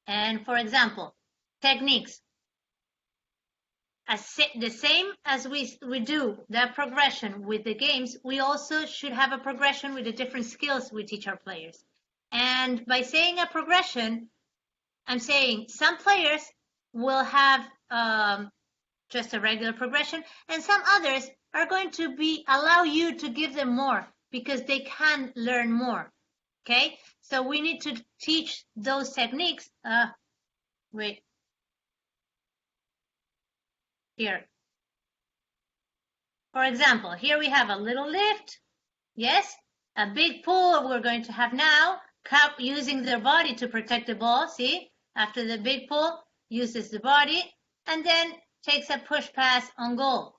And for example, techniques. The same as we do the progression with the games, we also should have a progression with the different skills we teach our players. And by saying a progression, I'm saying some players will have just a regular progression, and some others are going to allow you to give them more because they can learn more. Okay, so we need to teach those techniques. Wait. Here. For example, here we have a little lift. Yes, a big pull we're going to have now. Cup using their body to protect the ball. See, after the big pull, uses the body, and then takes a push pass on goal.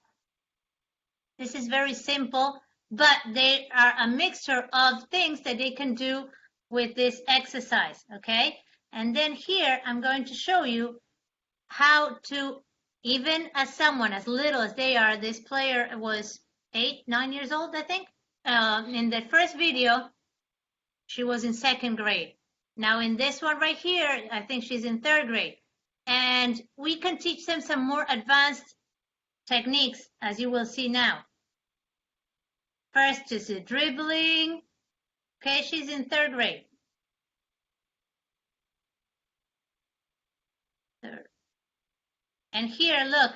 This is very simple, but they are a mixture of things that they can do with this exercise, okay? And then here, I'm going to show you how to, even as someone as little as they are, this player was 8, 9 years old, I think. In the first video, she was in 2nd grade. Now in this one right here, I think she's in 3rd grade. And we can teach them some more advanced techniques, as you will see now. First is the dribbling. Okay, she's in 3rd grade. Third. And here, look.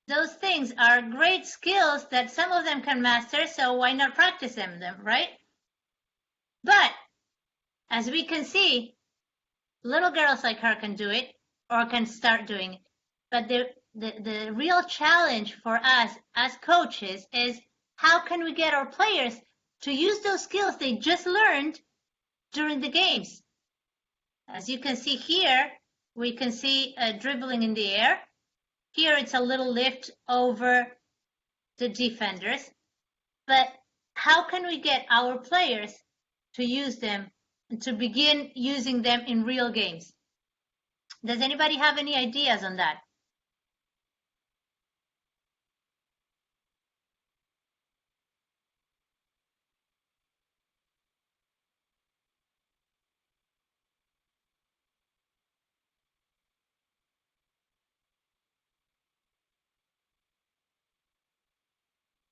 Those things are great skills that some of them can master, so why not practice them, right? But, as we can see, little girls like her can do it, or can start doing it. But the real challenge for us as coaches is how can we get our players to use those skills they just learned during the games? As you can see here, we can see dribbling in the air. Here it's a little lift over the defenders. But how can we get our players to use them and to begin using them in real games? Does anybody have any ideas on that?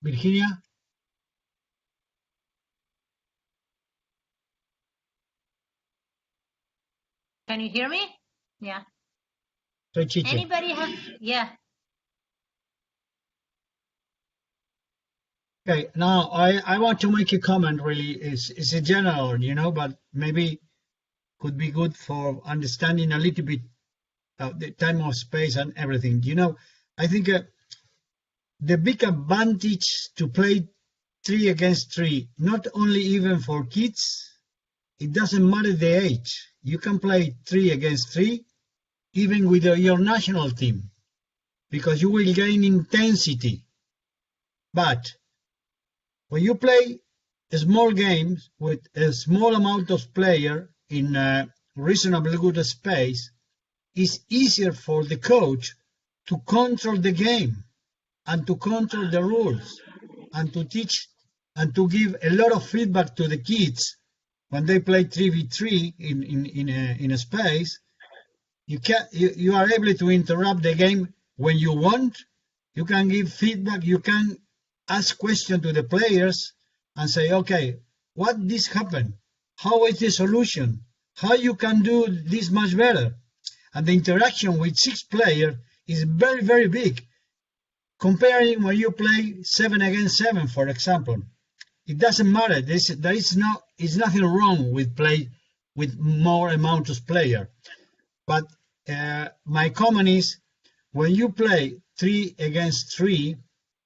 Virginia? Can you hear me? Yeah. Soy Chiche. Anybody have? Yeah. Okay, now I want to make a comment really. It's a general, but maybe could be good for understanding a little bit the time of space and everything. I think the big advantage to play 3 against 3, not only even for kids, it doesn't matter the age. You can play 3 against 3 even with your national team because you will gain intensity. But when you play small games with a small amount of player in a reasonably good space, it's easier for the coach to control the game and to control the rules and to teach and to give a lot of feedback to the kids when they play 3v3 in a space. You are able to interrupt the game when you want. You can give feedback. You can ask questions to the players and say, okay, what this happened? How is the solution? How you can do this much better? And the interaction with 6 players is very, very big. Comparing when you play 7 against 7, for example, it doesn't matter. There is nothing wrong with play with more amount of player. But my comment is, when you play 3 against 3,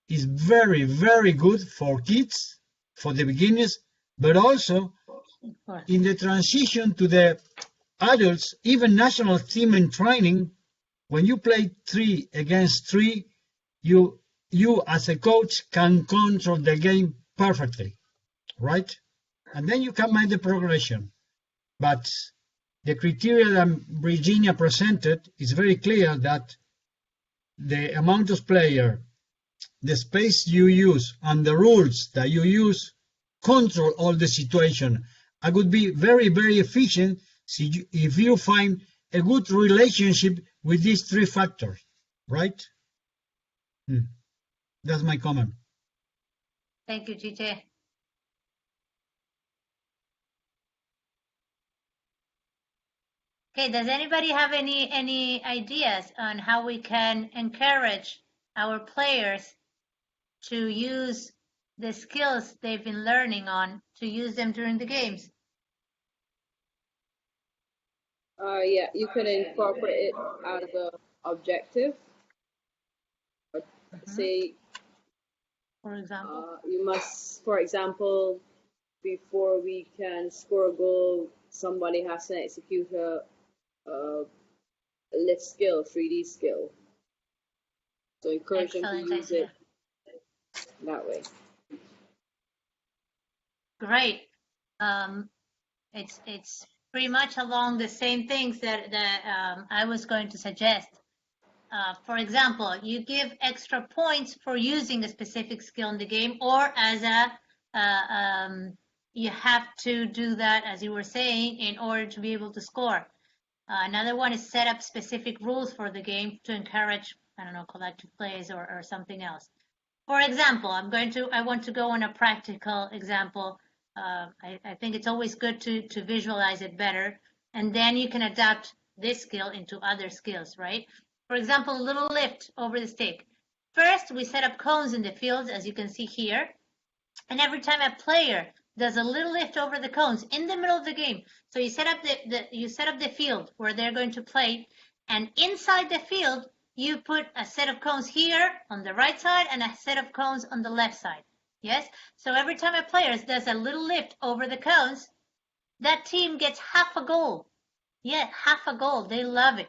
is very, very good for kids, for the beginners, but also in the transition to the adults, even national team and training. When you play 3 against 3, you as a coach can control the game perfectly, right? And then you can make the progression. But the criteria that Virginia presented is very clear that the amount of player, the space you use, and the rules that you use control all the situation. I would be very, very efficient if you find a good relationship with these 3 factors, right? That's my comment. Thank you, Chiche. Okay, does anybody have any ideas on how we can encourage our players to use the skills they've been learning on, to use them during the games? Yeah, you can incorporate it as an objective. Say, for example, you must, for example, before we can score a goal, somebody has to execute a lift skill, 3D skill. So encourage them to use it that way. Great. It's pretty much along the same things that I was going to suggest. For example, you give extra points for using a specific skill in the game, or as you have to do that, as you were saying, in order to be able to score. Another one is set up specific rules for the game to encourage, I don't know, collective plays or something else. For example, I want to go on a practical example. I think it's always good to visualize it better, and then you can adapt this skill into other skills, right? For example, a little lift over the stick. First, we set up cones in the field, as you can see here, and every time a player does a little lift over the cones in the middle of the game, so you set up the field where they're going to play, and inside the field you put a set of cones here on the right side and a set of cones on the left side. Yes, so every time a player does a little lift over the cones, that team gets half a goal. Yeah, half a goal. They love it.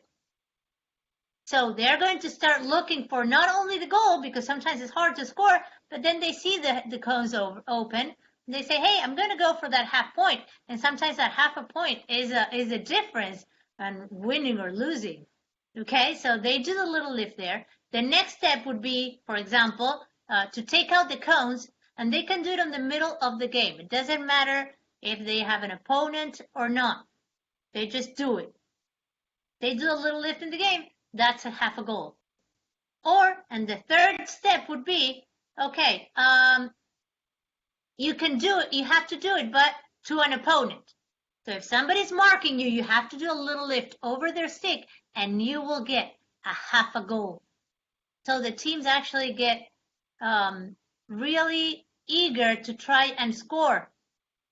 So they're going to start looking for not only the goal, because sometimes it's hard to score, but then they see the cones open. And they say, hey, I'm going to go for that half point. And sometimes that half a point is a difference on winning or losing. Okay, so they do the little lift there. The next step would be, for example, to take out the cones, and they can do it in the middle of the game. It doesn't matter if they have an opponent or not. They just do it. They do a little lift in the game. That's a half a goal. And the third step would be, Okay, you can do it, you have to do it, but to an opponent. So if somebody's marking you, you have to do a little lift over their stick, and you will get a half a goal. So the teams actually get really eager to try and score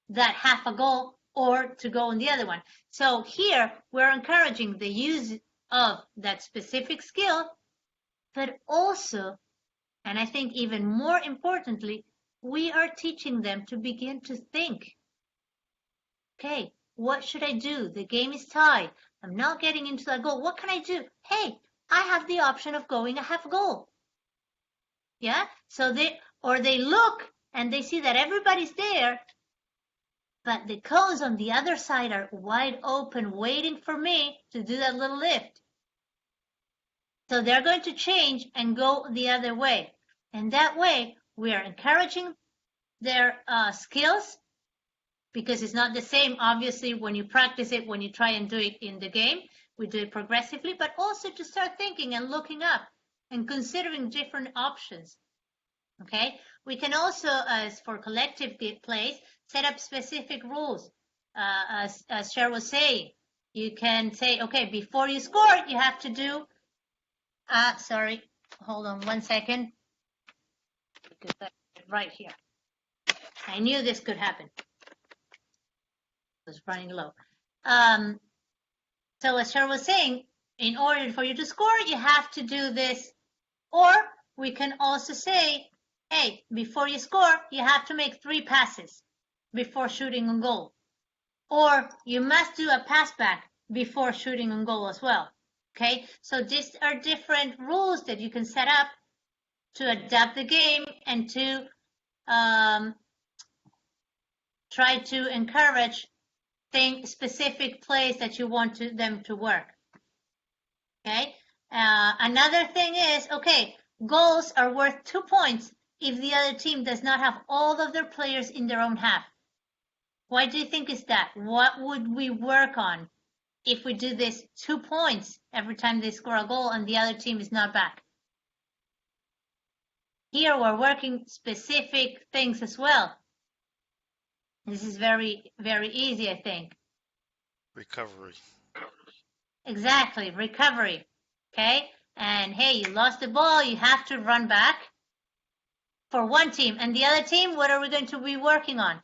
that half a goal or to go on the other one. So here we're encouraging the use of that specific skill, but also, and I think even more importantly, we are teaching them to begin to think. Okay, what should I do? The game is tied. I'm not getting into that goal. What can I do? Hey, I have the option of going a half goal. Yeah, so they look and they see that everybody's there, but the cones on the other side are wide open, waiting for me to do that little lift. So they're going to change and go the other way. And that way, we are encouraging their skills, because it's not the same, obviously, when you practice it, when you try and do it in the game. We do it progressively, but also to start thinking and looking up and considering different options. Okay, we can also, as for collective plays, set up specific rules. As Cher was saying, you can say, okay, before you score, you have to do, sorry, hold on 1 second, because that's right here. I knew this could happen. It was running low. So as Cher was saying, in order for you to score, you have to do this. Or we can also say, hey, before you score, you have to make 3 passes before shooting on goal. Or you must do a pass back before shooting on goal as well. Okay, so these are different rules that you can set up to adapt the game and to try to encourage specific plays that you want them to work. Okay, another thing is, okay, goals are worth 2 points if the other team does not have all of their players in their own half. Why do you think is that? What would we work on if we do this 2 points every time they score a goal and the other team is not back? Here we're working specific things as well. This is very, very easy, I think. Recovery. Exactly, recovery. Okay, and hey, you lost the ball, you have to run back for one team. And the other team, what are we going to be working on?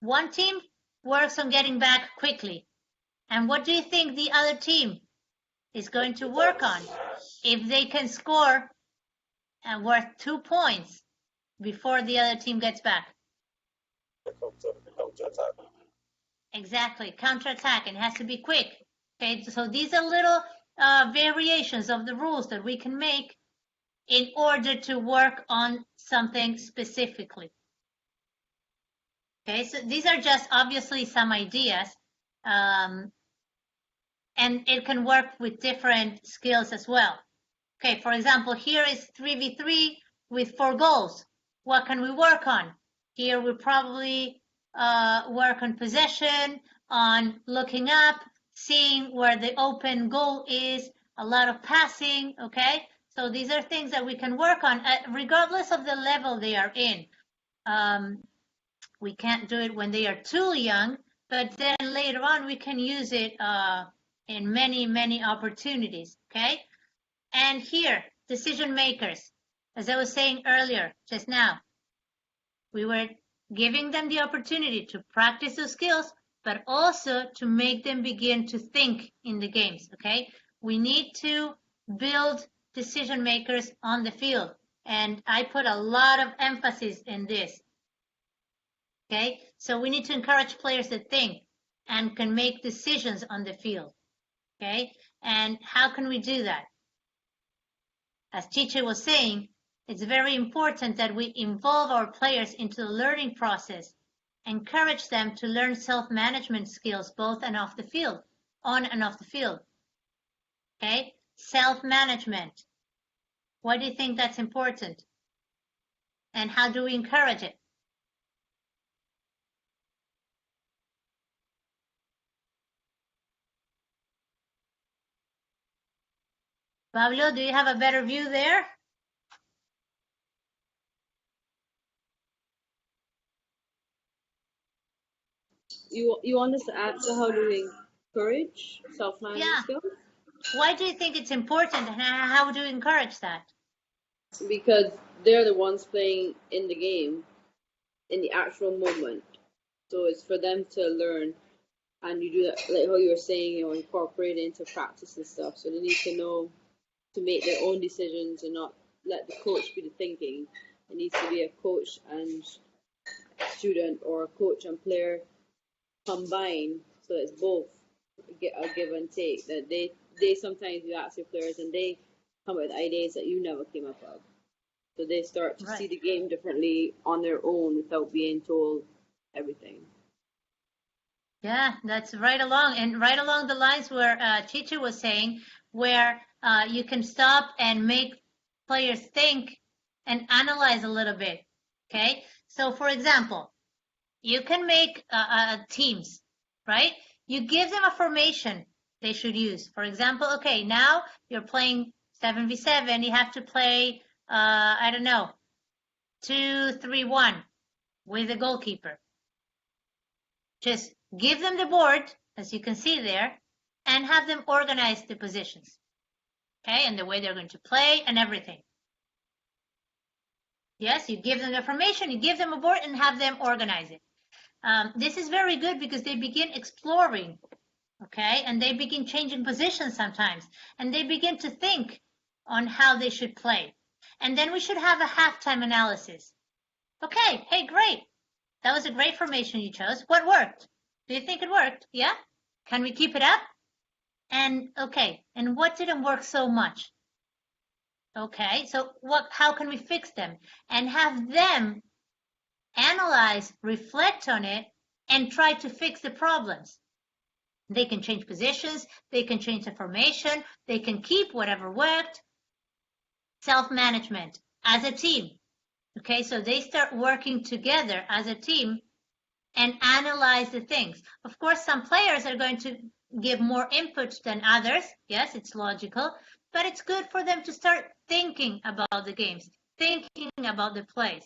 One team works on getting back quickly. And what do you think the other team is going to work on? If they can score and worth 2 points before the other team gets back. Exactly, counterattack, and it has to be quick. Okay, so these are little variations of the rules that we can make in order to work on something specifically. Okay, so these are just obviously some ideas, and it can work with different skills as well. Okay, for example, here is 3v3 with 4 goals. What can we work on? Here we probably work on possession, on looking up, seeing where the open goal is, a lot of passing, okay? So these are things that we can work on regardless of the level they are in. We can't do it when they are too young, but then later on we can use it in many, many opportunities, okay? And here, decision makers, as I was saying earlier, just now, we were giving them the opportunity to practice those skills, but also to make them begin to think in the games, okay? We need to build decision makers on the field, and I put a lot of emphasis in this, okay? So we need to encourage players that think and can make decisions on the field, okay? And how can we do that? As Chiche was saying, it's very important that we involve our players into the learning process, encourage them to learn self-management skills both and off the field, on and off the field. Okay, self-management. Why do you think that's important? And how do we encourage it? Pablo, do you have a better view there? You want us to answer how to encourage self-management skills? Why do you think it's important, and how do you encourage that? Because they're the ones playing in the game, in the actual moment. So it's for them to learn, and you do that, like how you were saying, incorporate it into practice and stuff. So they need to know to make their own decisions and not let the coach be the thinking. It needs to be a coach and student, or a coach and player combined, so it's both a give and take. That they sometimes you ask your players and they come up with ideas that you never came up with. So they start to see the game differently on their own without being told everything. Yeah, that's right along the lines where Chichi was saying, where you can stop and make players think and analyze a little bit. Okay, so for example, you can make teams, right? You give them a formation they should use. For example, okay, now you're playing 7v7. You have to play, I don't know, 2-3-1 with a goalkeeper. Just give them the board, as you can see there, and have them organize the positions, okay, and the way they're going to play and everything. Yes, you give them the formation, you give them a board, and have them organize it. This is very good because they begin exploring, okay, and they begin changing positions sometimes, and they begin to think on how they should play. And then we should have a halftime analysis. Okay, hey, great. That was a great formation you chose. What worked? Do you think it worked? Yeah? Can we keep it up? And okay, and what didn't work so much? Okay, so how can we fix them? And have them analyze, reflect on it, and try to fix the problems. They can change positions, they can change the formation, they can keep whatever worked. Self-management as a team. Okay, so they start working together as a team and analyze the things. Of course, some players are going to give more input than others. Yes, it's logical, but it's good for them to start thinking about the games, thinking about the plays,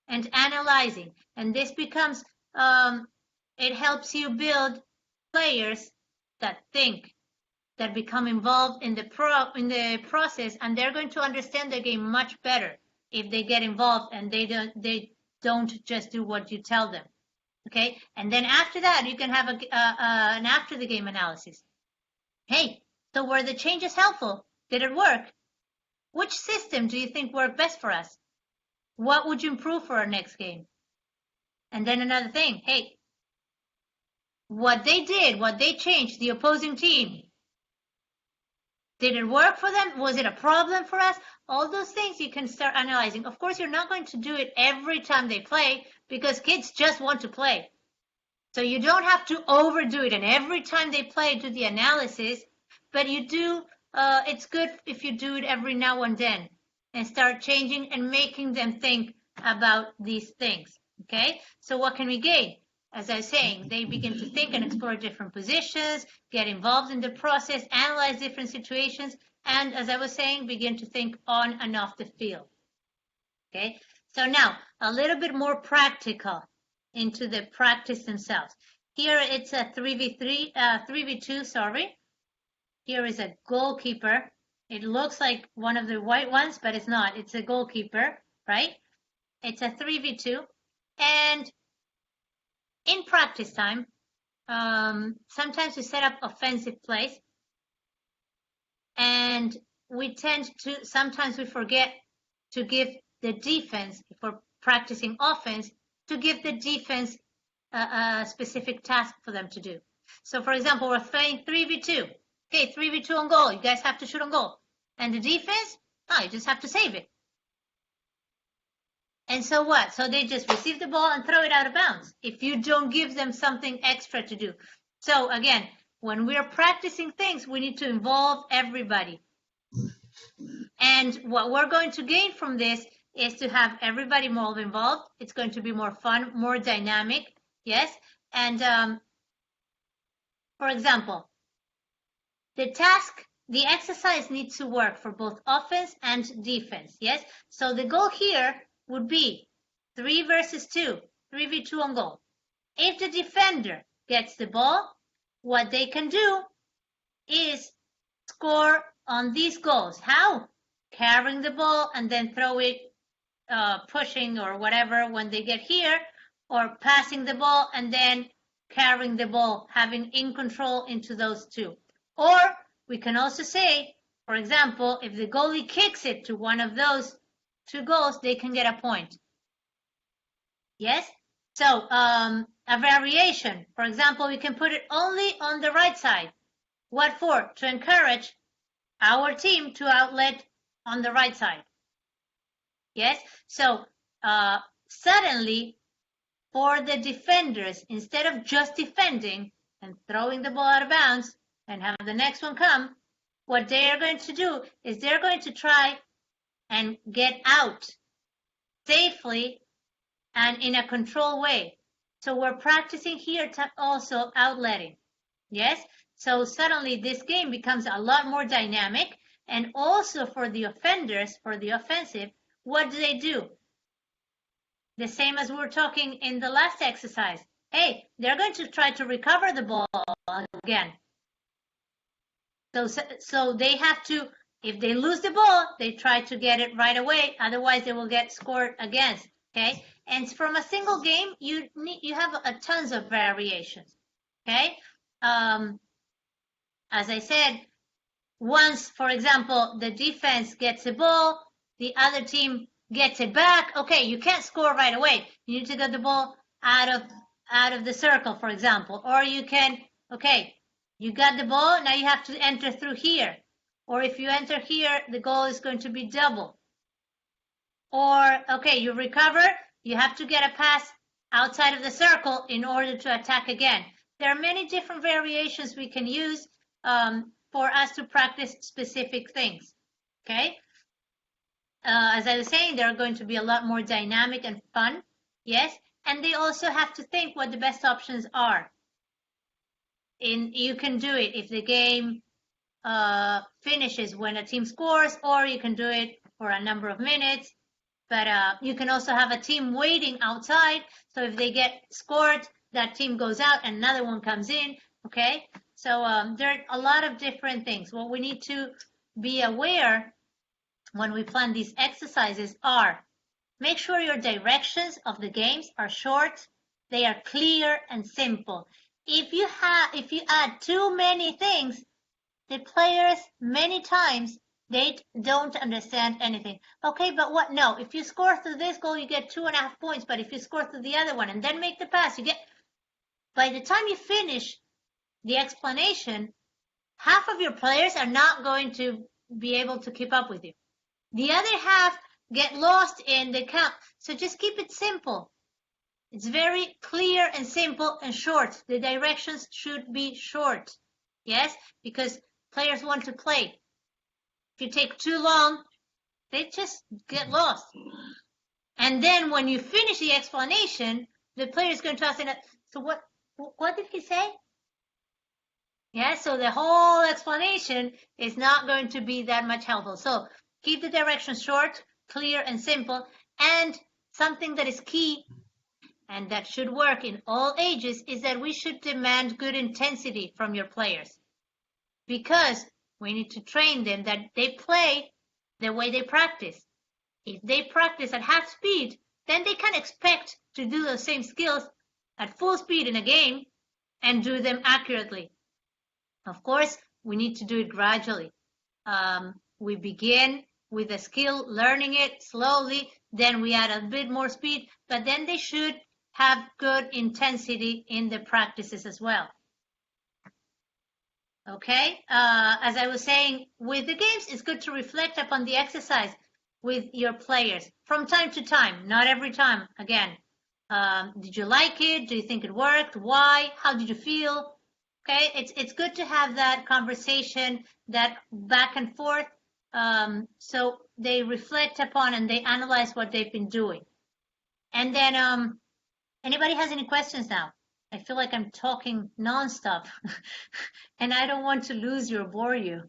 and analyzing. And this becomes, it helps you build players that think, that become involved in the process, and they're going to understand the game much better if they get involved and they don't just do what you tell them. Okay, and then after that you can have an after the game analysis. Hey, so were the changes helpful? Did it work? Which system do you think worked best for us? What would you improve for our next game? And then another thing, hey, what they did, what they changed, the opposing team, did it work for them? Was it a problem for us? All those things you can start analyzing. Of course, you're not going to do it every time they play because kids just want to play. So you don't have to overdo it and every time they play do the analysis, but you do, it's good if you do it every now and then and start changing and making them think about these things. Okay, so what can we gain? As I was saying, they begin to think and explore different positions, get involved in the process, analyze different situations, and as I was saying, begin to think on and off the field. Okay, so now a little bit more practical into the practice themselves. Here it's a 3v2, sorry. Here is a goalkeeper. It looks like one of the white ones, but it's not. It's a goalkeeper, right? It's a 3v2. And in practice time, sometimes we set up offensive plays, and we tend to, sometimes we forget to give the defense, if we're practicing offense, to give the defense a specific task for them to do. So for example, we're playing 3v2. Okay, 3v2 on goal. You guys have to shoot on goal. And the defense, you just have to save it. And so what? So they just receive the ball and throw it out of bounds if you don't give them something extra to do. So again, when we're practicing things, we need to involve everybody. And what we're going to gain from this is to have everybody more involved. It's going to be more fun, more dynamic. Yes. And for example, the task the exercise needs to work for both offense and defense, yes? So the goal here would be 3 versus 2, 3v2 on goal. If the defender gets the ball, what they can do is score on these goals. How? Carrying the ball and then throw it, pushing or whatever when they get here, or passing the ball and then carrying the ball, having in control into those two. Or we can also say, for example, if the goalie kicks it to one of those 2 goals, they can get a point. Yes? So a variation, for example, we can put it only on the right side. What for? To encourage our team to outlet on the right side. Yes? So suddenly, for the defenders, instead of just defending and throwing the ball out of bounds and have the next one come, what they are going to do is they're going to try and get out safely and in a controlled way. So we're practicing here to also outletting. Yes? So suddenly this game becomes a lot more dynamic, and also for the offenders, for the offensive, what do? The same as we were talking in the last exercise. Hey, they're going to try to recover the ball again. So they have to, if they lose the ball, they try to get it right away. Otherwise, they will get scored against. Okay, and from a single game, you have a tons of variations. Okay, as I said, once, for example, the defense gets the ball, the other team gets it back. Okay, you can't score right away. You need to get the ball out of the circle, for example, or you can. Okay, you got the ball. Now you have to enter through here, or if you enter here, the goal is going to be double. Or, okay, you recover, you have to get a pass outside of the circle in order to attack again. There are many different variations we can use for us to practice specific things, okay? As I was saying, they're going to be a lot more dynamic and fun, yes? And they also have to think what the best options are. You can do it if the game finishes when a team scores, or you can do it for a number of minutes. But you can also have a team waiting outside. So if they get scored, that team goes out and another one comes in. Okay. So there are a lot of different things. What we need to be aware when we plan these exercises are make sure your directions of the games are short. They are clear and simple. If you add too many things, the players many times they don't understand anything. Okay, but what? No, if you score through this goal, you get 2.5 points. But if you score through the other one and then make the pass, you get. By the time you finish the explanation, half of your players are not going to be able to keep up with you. The other half get lost in the count. So just keep it simple. It's very clear and simple and short. The directions should be short. Yes, because players want to play. If you take too long, they just get lost. And then when you finish the explanation, the player is going to ask, so what did he say? Yeah, so the whole explanation is not going to be that much helpful. So keep the directions short, clear, and simple. And something that is key and that should work in all ages is that we should demand good intensity from your players. Because we need to train them that they play the way they practice. If they practice at half speed, then they can expect to do those same skills at full speed in a game and do them accurately. Of course, we need to do it gradually. We begin with a skill, learning it slowly, then we add a bit more speed, but then they should have good intensity in the practices as well. Okay, as I was saying, with the games, it's good to reflect upon the exercise with your players from time to time, not every time. Again, did you like it? Do you think it worked? Why? How did you feel? Okay, it's good to have that conversation, that back and forth, so they reflect upon and they analyze what they've been doing. And then, anybody has any questions now? I feel like I'm talking nonstop and I don't want to lose you or bore you.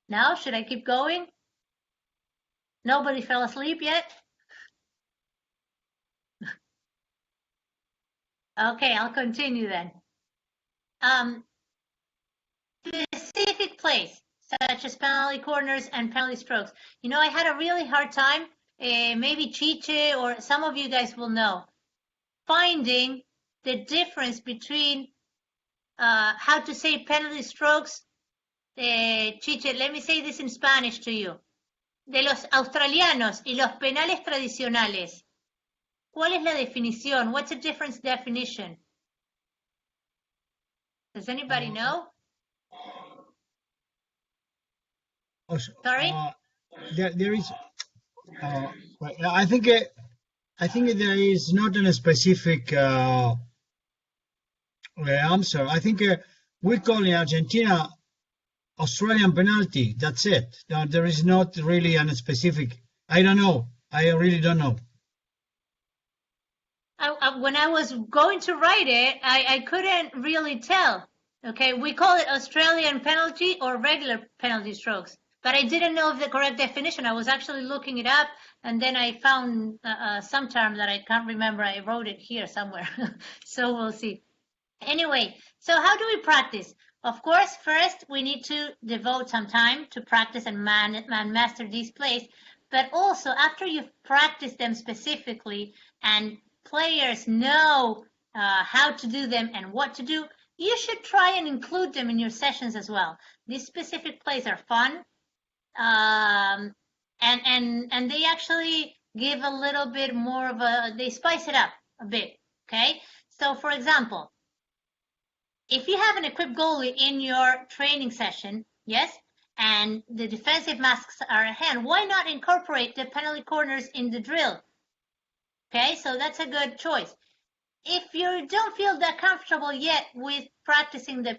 Now, should I keep going? Nobody fell asleep yet? Okay, I'll continue then. Specific plays, such as penalty corners and penalty strokes. You know, I had a really hard time, maybe Chiche or some of you guys will know, finding the difference between how to say penalty strokes. Chiche, let me say this in Spanish to you. De los australianos y los penales tradicionales. ¿Cuál es la definición? What's the difference definition? Does anybody know? Sorry? There is. I think there is not a specific answer. I think we call in Argentina Australian penalty. That's it. There is not really a specific. I don't know. I really don't know. When I was going to write it, I couldn't really tell. Okay, we call it Australian penalty or regular penalty strokes, but I didn't know the correct definition. I was actually looking it up, and then I found some term that I can't remember. I wrote it here somewhere, so we'll see. Anyway, so how do we practice? Of course, first we need to devote some time to practice and master these plays, but also after you've practiced them specifically and players know how to do them and what to do, you should try and include them in your sessions as well. These specific plays are fun, and they actually give a little bit more of they spice it up a bit, okay? So for example, if you have an equipped goalie in your training session, yes, and the defensive masks are at hand, why not incorporate the penalty corners in the drill? Okay, so that's a good choice. If you don't feel that comfortable yet with practicing the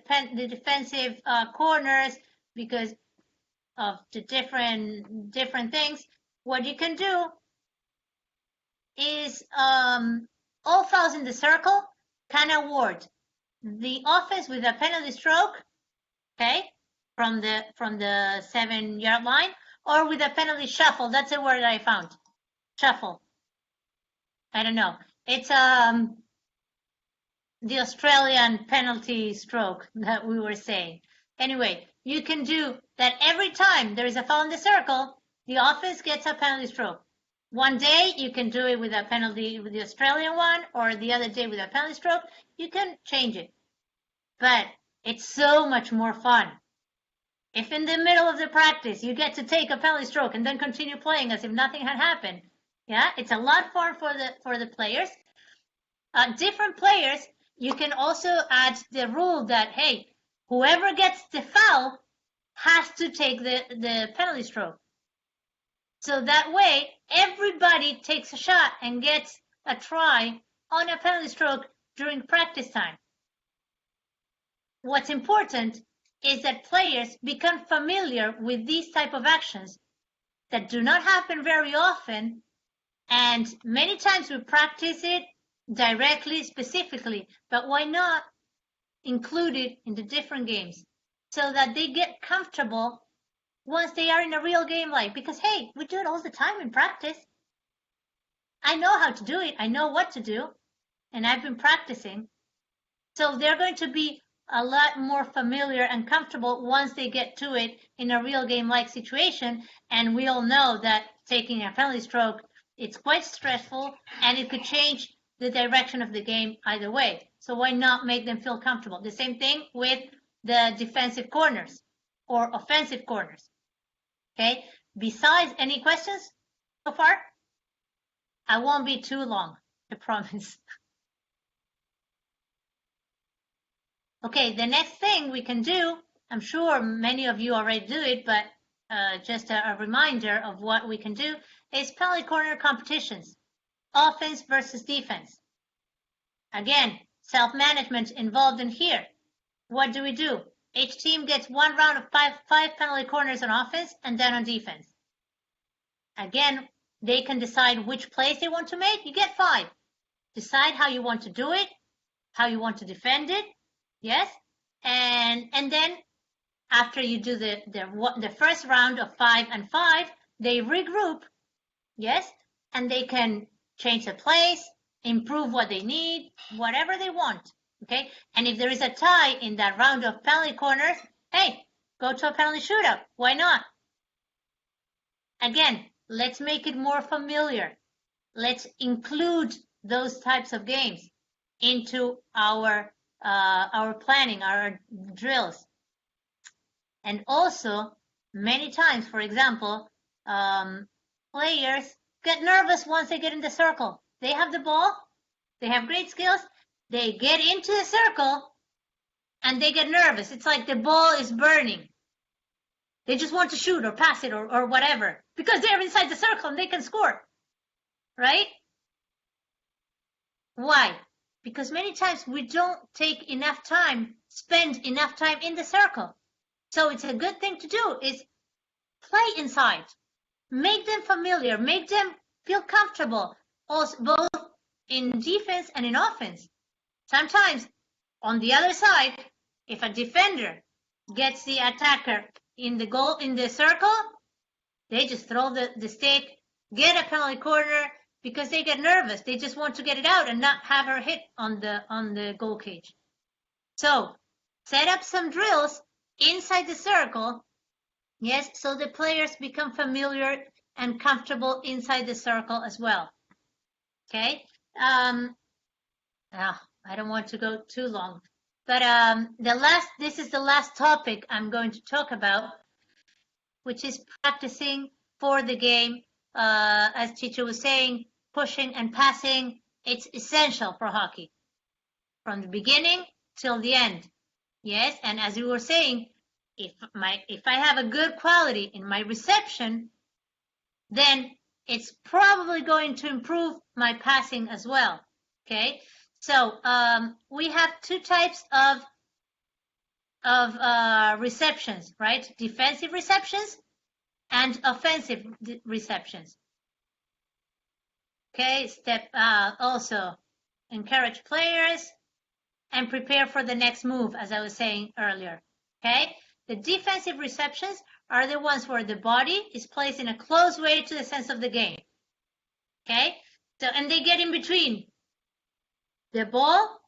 defensive corners because of the different things, what you can do is all fouls in the circle can award the offense with a penalty stroke, okay, from the 7-yard line, or with a penalty shuffle. That's a word I found. Shuffle. I don't know. It's the Australian penalty stroke that we were saying. Anyway, you can do that every time there is a foul in the circle, the offense gets a penalty stroke. One day you can do it with a penalty with the Australian one, or the other day with a penalty stroke. You can change it. But it's so much more fun. If in the middle of the practice you get to take a penalty stroke and then continue playing as if nothing had happened, yeah, it's a lot of fun for the players. Different players, you can also add the rule that, hey, whoever gets the foul has to take the penalty stroke. So that way, everybody takes a shot and gets a try on a penalty stroke during practice time. What's important is that players become familiar with these type of actions that do not happen very often, and many times we practice it directly, specifically, but why not include it in the different games so that they get comfortable once they are in a real game like, because hey, we do it all the time in practice. I know how to do it, I know what to do, and I've been practicing. So they're going to be a lot more familiar and comfortable once they get to it in a real game like situation. And we all know that taking a penalty stroke, it's quite stressful and it could change the direction of the game either way. So why not make them feel comfortable? The same thing with the defensive corners or offensive corners. Okay, besides, any questions so far? I won't be too long, I promise. Okay, the next thing we can do, I'm sure many of you already do it, but just a reminder of what we can do, is penalty corner competitions, offense versus defense. Again, self-management involved in here. What do? Each team gets one round of five penalty corners on offense and then on defense. Again, they can decide which plays they want to make. You get 5. Decide how you want to do it, how you want to defend it. Yes, and then after you do the first round of 5 and 5, they regroup. Yes, and they can change the place, improve what they need, whatever they want. Okay, and if there is a tie in that round of penalty corners, hey, go to a penalty shootout. Why not? Again, let's make it more familiar. Let's include those types of games into our planning, our drills. And also, many times, for example, players get nervous once they get in the circle. They have the ball, they have great skills, they get into the circle, and they get nervous. It's like the ball is burning. They just want to shoot or pass it or whatever because they're inside the circle and they can score, right? Why? Because many times we don't take enough time, spend enough time in the circle. So it's a good thing to do is play inside. Make them familiar, make them feel comfortable, also, both in defense and in offense. Sometimes on the other side, if a defender gets the attacker in the circle, they just throw the stick, get a penalty corner because they get nervous. They just want to get it out and not have her hit on the goal cage. So set up some drills inside the circle, yes, so the players become familiar and comfortable inside the circle as well. Okay. I don't want to go too long, but this is the last topic I'm going to talk about, which is practicing for the game. As teacher was saying, pushing and passing, it's essential for hockey from the beginning till the end. Yes, and as you were saying, if I have a good quality in my reception, then it's probably going to improve my passing as well. Okay, so we have two types of receptions, right? Defensive receptions and offensive receptions. Okay, also encourage players and prepare for the next move, as I was saying earlier. Okay, the defensive receptions are the ones where the body is placed in a close way to the sense of the game. Okay, so and they get in between the ball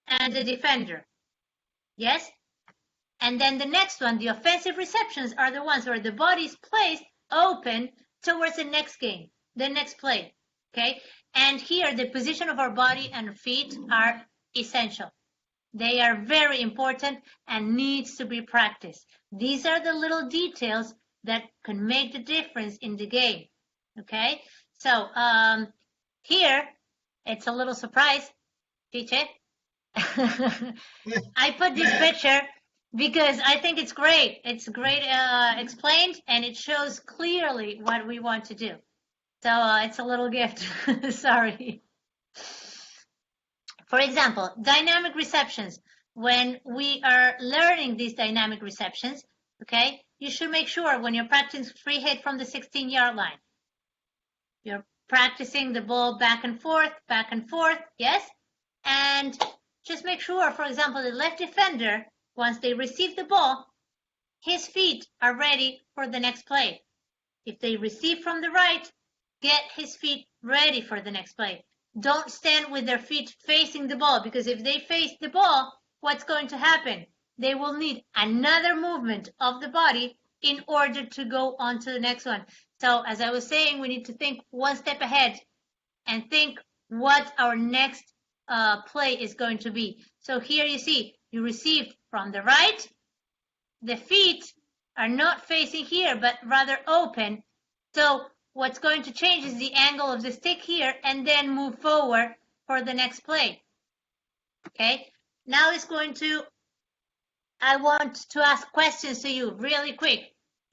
and the defender. Yes, and then the next one, the offensive receptions, are the ones where the body is placed open towards the next game, the next play. Okay, and here the position of our body and feet are essential. They are very important and needs to be practiced. These are the little details that can make the difference in the game. Okay, so here it's a little surprise, Chiche. I put this picture because I think it's great. It's great explained, and it shows clearly what we want to do. So it's a little gift. Sorry. For example, dynamic receptions. When we are learning these dynamic receptions, okay, you should make sure when you're practicing free hit from the 16-yard line, you're practicing the ball back and forth, yes? And just make sure, for example, the left defender, once they receive the ball, his feet are ready for the next play. If they receive from the right, get his feet ready for the next play. Don't stand with their feet facing the ball, because if they face the ball, what's going to happen? They will need another movement of the body in order to go on to the next one. So as I was saying, we need to think one step ahead and think what our next play is going to be. So here you see, you received from the right. The feet are not facing here, but rather open. So what's going to change is the angle of the stick here, and then move forward for the next play. Okay, now I want to ask questions to you really quick.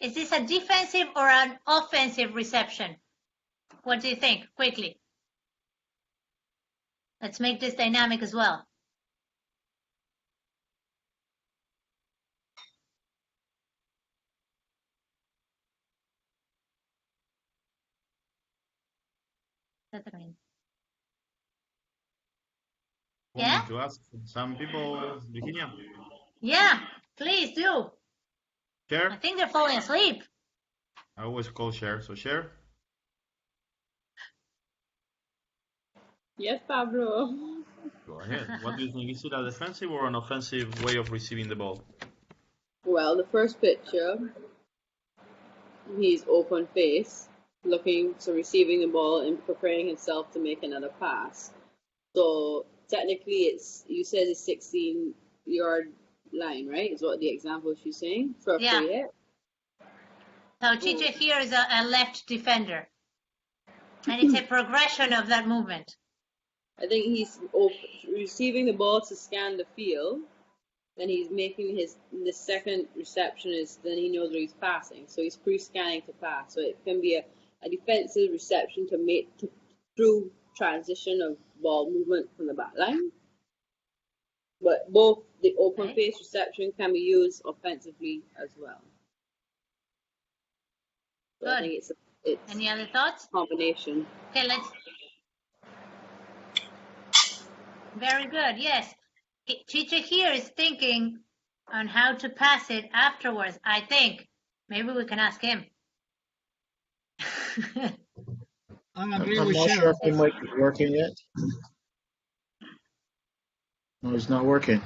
Is this a defensive or an offensive reception? What do you think? Quickly. Let's make this dynamic as well. Want Yeah? me to ask some people, Virginia? Yeah, please do. I Share? think they're falling asleep. I always call share. So share. Yes, Pablo. Go ahead. What do you think? Is it a defensive or an offensive way of receiving the ball? Well, the first picture, he's open face, looking, so receiving the ball and preparing himself to make another pass. So technically, you said it's 16-yard line, right? Is what the example she's saying for a Yeah. free hit. So Chiche here is a left defender. And it's a progression of that movement. I think he's receiving the ball to scan the field. Then he's making the second reception then he knows where he's passing. So he's pre-scanning to pass. So it can be a defensive reception to make through transition of ball movement from the back line. But both the open face reception can be used offensively as well. So Good. I think it's Any other thoughts? Combination. Okay, let's. Very good. Yes. Chiche here is thinking on how to pass it afterwards. I think maybe we can ask him. I I'm agree with not sure Cheryl. if the mic is working yet. No, it's not working.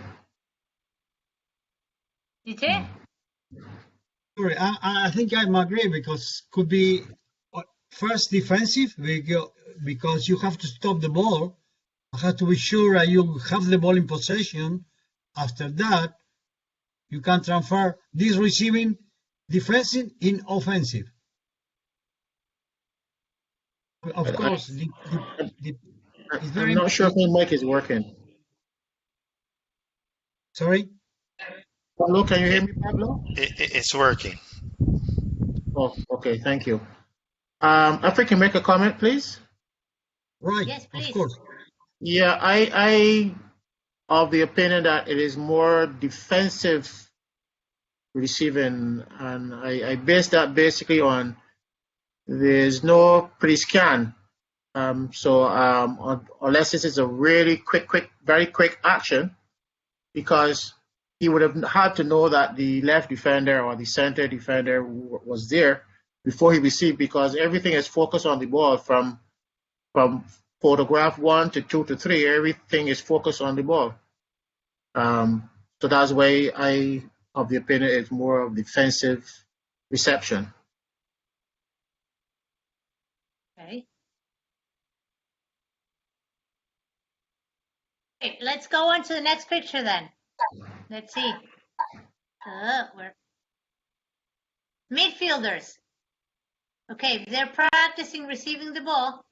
Chiche? Sorry, I think I agree because could be first defensive because you have to stop the ball. You have to be sure that you have the ball in possession. After that, you can transfer this receiving defensive in offensive. Of course, it's very I'm not sure if my mic is working. Sorry? Pablo, can you hear me, Pablo? It's working. Oh, okay, thank you. If I can make a comment, please? Right, yes, please. of course. Yeah, I of the opinion that it is more defensive receiving, and I base that basically on there's no pre-scan. Unless this is a really very quick action, because he would have had to know that the left defender or the center defender was there before he received, because everything is focused on the ball from photograph 1 to 2 to 3. Everything is focused on the ball. So that's why I of the opinion it's more of defensive reception. Okay. Okay, let's go on to the next picture then. Let's see. Where? Midfielders. Okay, they're practicing receiving the ball.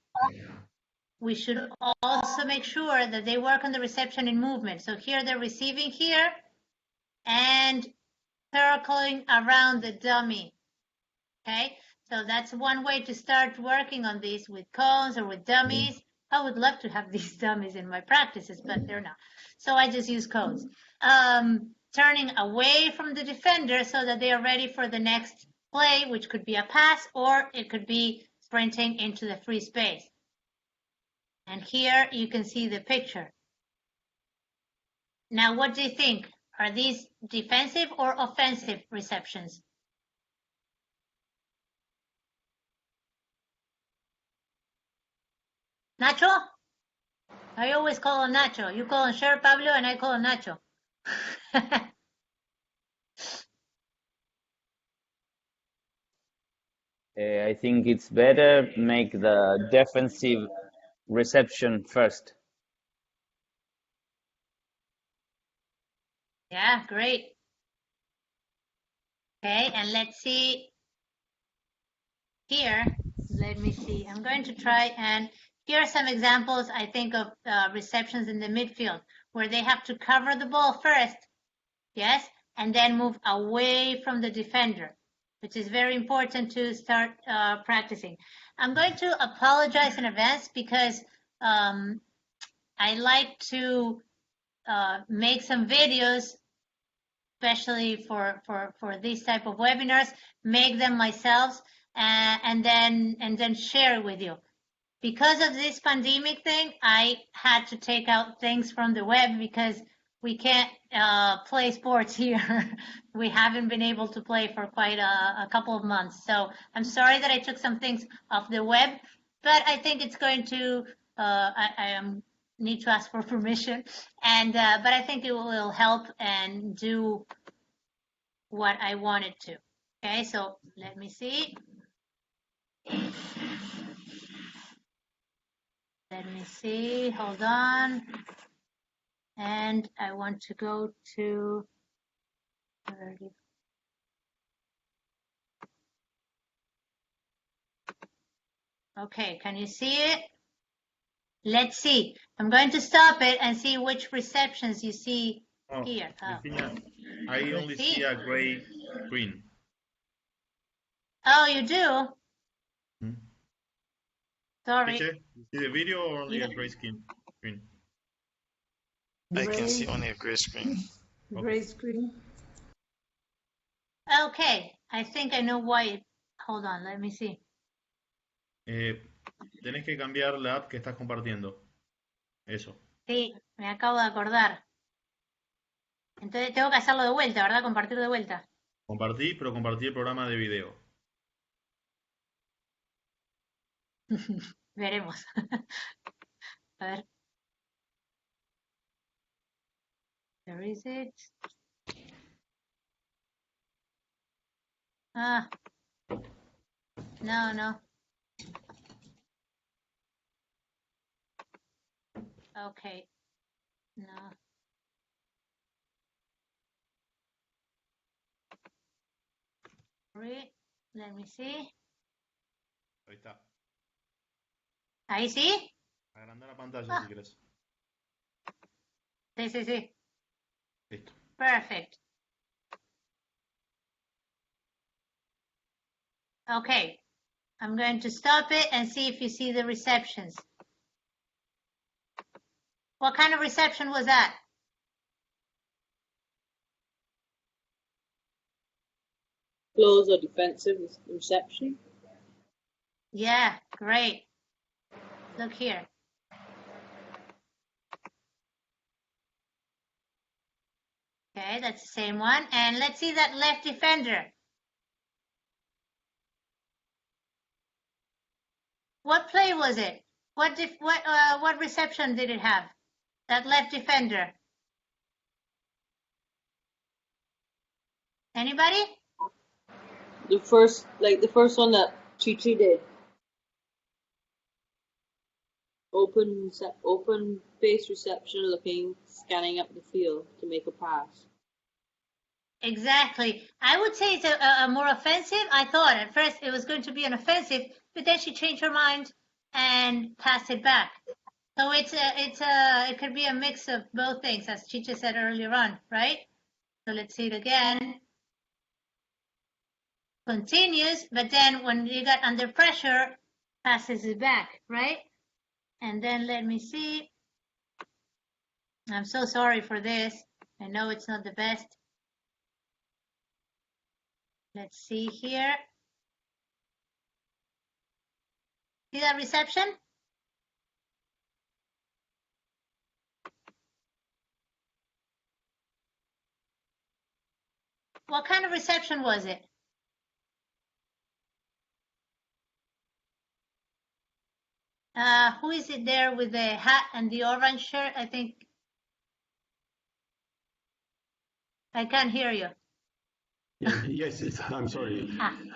We should also make sure that they work on the reception and movement. So here they're receiving here and circling around the dummy. Okay, so that's one way to start working on this with cones or with dummies. I would love to have these dummies in my practices, but they're not. So I just use cones. Turning away from the defender so that they are ready for the next play, which could be a pass or it could be sprinting into the free space. And here you can see the picture. Now, what do you think? Are these defensive or offensive receptions? Nacho? I always call him Nacho. You call him Sher Pablo and I call him Nacho. I think it's better make the defensive reception first. Yeah, great. Okay, and let's see here. Let me see. I'm going to try, and here are some examples, I think, of receptions in the midfield where they have to cover the ball first, yes, and then move away from the defender, which is very important to start practicing. I'm going to apologize in advance because I like to make some videos, especially for these type of webinars, make them myself and then share with you. because of this pandemic thing, I had to take out things from the web because we can't play sports here. We haven't been able to play for quite a couple of months. So I'm sorry that I took some things off the web, but I think it's going to, need to ask for permission. And but I think it will help and do what I wanted to. Okay, so let me see. Let me see, hold on. And I want to go to 30. Okay, can you see it? Let's see. I'm going to stop it and see which receptions you see Oh, here. Oh. Virginia, I Let's only see. see a gray screen. Oh, you do? Hmm? Sorry. Teacher, you see the video or only Yeah. a gray screen? I can Gray, see only a gray screen. gray screen. Okay, I think I know why. Hold on, let me see. Tenés que cambiar la app que estás compartiendo. Eso. Sí, me acabo de acordar. Entonces tengo que hacerlo de vuelta, ¿verdad? Compartir de vuelta. Compartí, pero compartí el programa de video. Veremos. A ver. Where is it? Ah. No. Okay. No. Let me see. Ahí está. ¿Ahí sí? Agranda la pantalla si quieres. Sí. Listo. Perfect. Okay. I'm going to stop it and see if you see the receptions. What kind of reception was that? Close or defensive reception. Yeah, great. Look here. Okay, that's the same one. And let's see that left defender. What play was it? What reception did it have? That left defender. Anybody? The first one that Chi did. Open face reception, looking, scanning up the field to make a pass. Exactly. I would say it's a more offensive. I thought at first it was going to be an offensive, but then she changed her mind and passed it back. So it could be a mix of both things, as Chicha said earlier on, right? So let's see it again. Continues, but then when you got under pressure, passes it back, right? And then let me see. I'm so sorry for this. I know it's not the best. Let's see here. See that reception? What kind of reception was it? Who is it there with the hat and the orange shirt? I think I can't hear you. Yes, I'm sorry.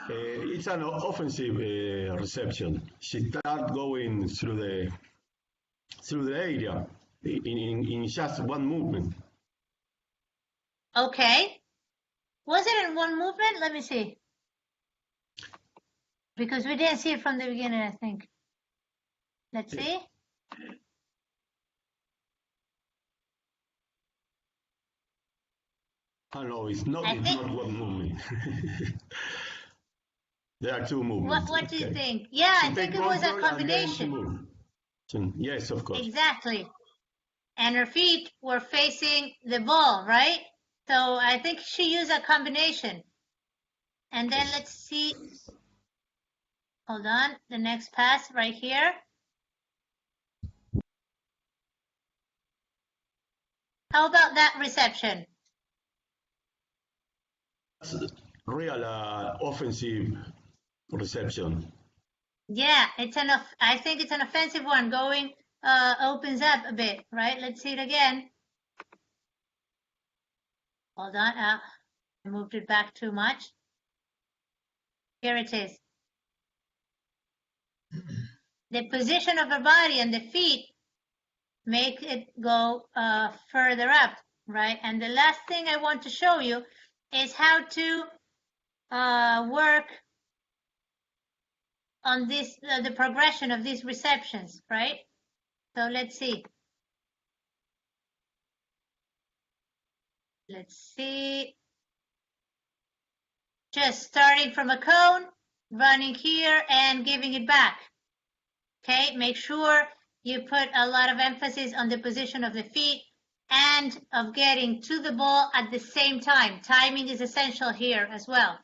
It's an offensive reception. She start going through the area in just one movement. Okay. Was it in one movement? Let me see. Because we didn't see it from the beginning, I think. Let's see. Oh, no, it's not one movement. There are two movements. What do you think? Yeah, I think it was a combination. Yes, of course. Exactly. And her feet were facing the ball, right? So I think she used a combination. And then let's see. Hold on. The next pass right here. How about that reception? Real offensive reception. Yeah, I think it's an offensive one. Going opens up a bit, right? Let's see it again. Hold on. I moved it back too much. Here it is. The position of the body and the feet make it go further up, right? And the last thing I want to show you is how to work on this, the progression of these receptions, right? So let's see. Let's see. Just starting from a cone, running here and giving it back. Okay, make sure you put a lot of emphasis on the position of the feet and of getting to the ball at the same time. Timing is essential here as well.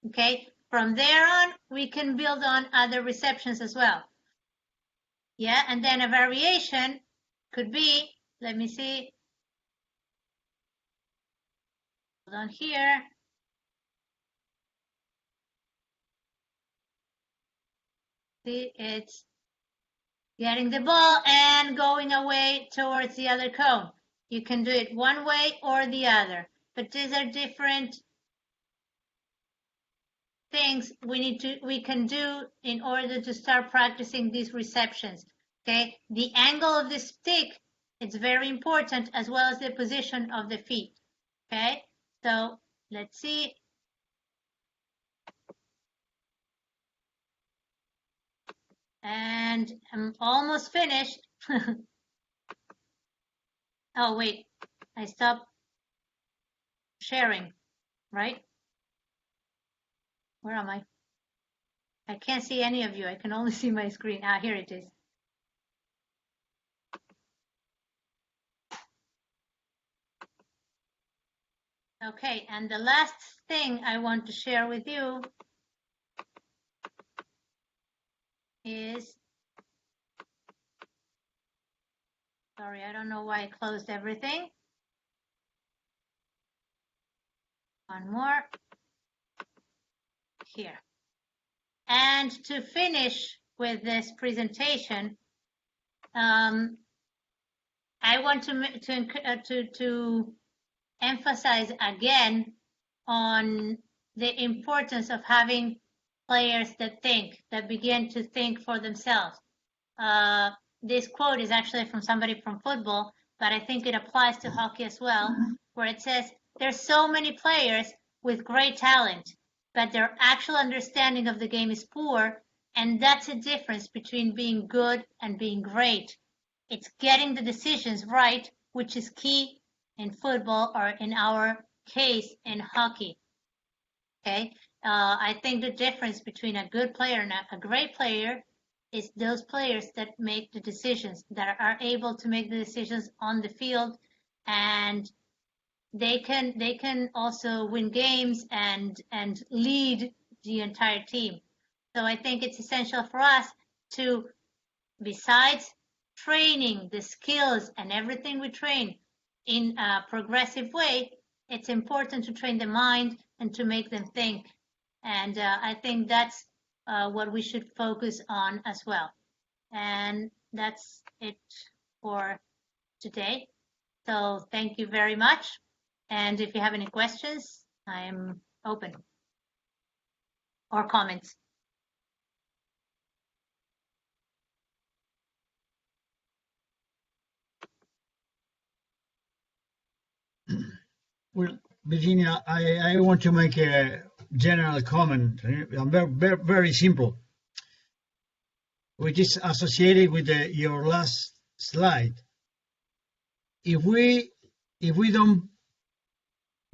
Okay, from there on, we can build on other receptions as well. Yeah, and then a variation could be, let me see. Hold on here. See, it's getting the ball and going away towards the other cone. You can do it one way or the other, but these are different things we can do in order to start practicing these receptions. Okay, the angle of the stick, it's very important, as well as the position of the feet. Okay, so let's see. And I'm almost finished. Oh, wait, I stopped sharing, right? Where am I? I can't see any of you. I can only see my screen. Ah, here it is. Okay, and the last thing I want to share with you is, sorry, I don't know why I closed everything. One more here. And to finish with this presentation, I want to emphasize again on the importance of having players that think, that begin to think for themselves. This quote is actually from somebody from football, but I think it applies to hockey as well, where it says, there's so many players with great talent, but their actual understanding of the game is poor, and that's a difference between being good and being great. It's getting the decisions right, which is key in football, or in our case, in hockey. Okay, I think the difference between a good player and a great player is those players that make the decisions, that are able to make the decisions on the field, and they can also win games and lead the entire team. So I think it's essential for us to, besides training the skills and everything we train in a progressive way, it's important to train the mind and to make them think. And I think that's what we should focus on as well. And that's it for today. So thank you very much. And if you have any questions, I am open, or comments. Well, Virginia, I want to make a general comment, very, very simple, which is associated with your last slide. If we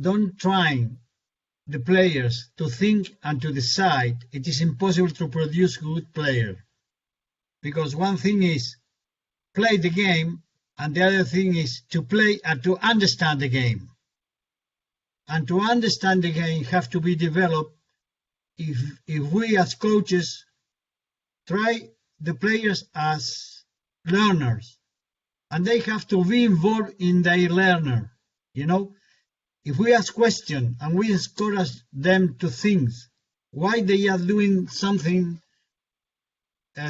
don't train the players to think and to decide, it is impossible to produce good players. Because one thing is play the game, and the other thing is to play and to understand the game. And to understand the game have to be developed if we as coaches try the players as learners and they have to be involved in their learner. You know, if we ask questions and we encourage them to think why they are doing something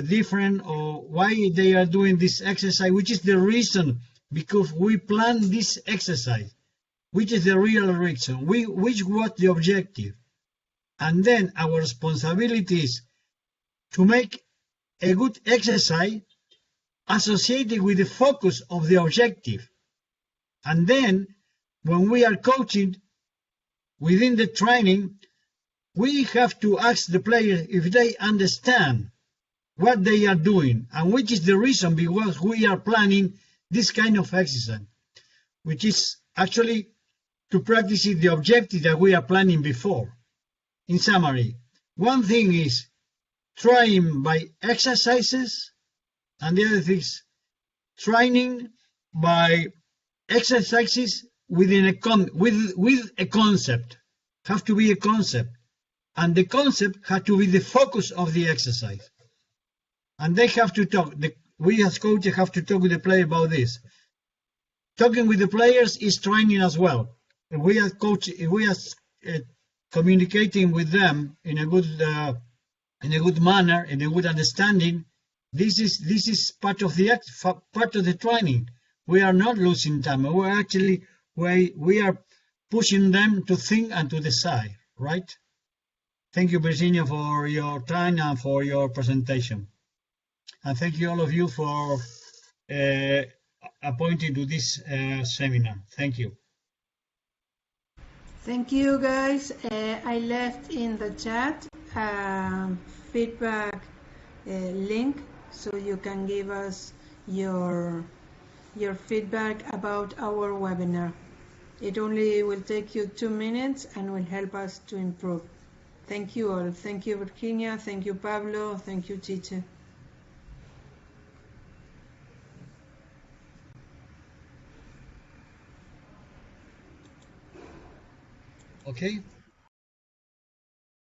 different, or why they are doing this exercise, which is the reason, because we plan this exercise, which is the real reason, which was the objective. And then our responsibility is to make a good exercise associated with the focus of the objective. And then when we are coaching within the training, we have to ask the players if they understand what they are doing and which is the reason because we are planning this kind of exercise, which is actually to practice the objective that we are planning before. In summary, one thing is trying by exercises, and the other thing is training by exercises within with a concept. Have to be a concept, and the concept has to be the focus of the exercise. And they have to talk. We as coaches have to talk with the player about this. Talking with the players is training as well. If we are communicating with them in a good manner, in a good understanding, this is part of the training. We are not losing time. We are pushing them to think and to decide, right? Thank you, Virginia, for your time and for your presentation. And thank you all of you for appointing to this seminar. Thank you. Thank you, guys. I left in the chat a feedback link so you can give us your feedback about our webinar. It only will take you 2 minutes and will help us to improve. Thank you all. Thank you, Virginia. Thank you, Pablo. Thank you, Chiche. Okay.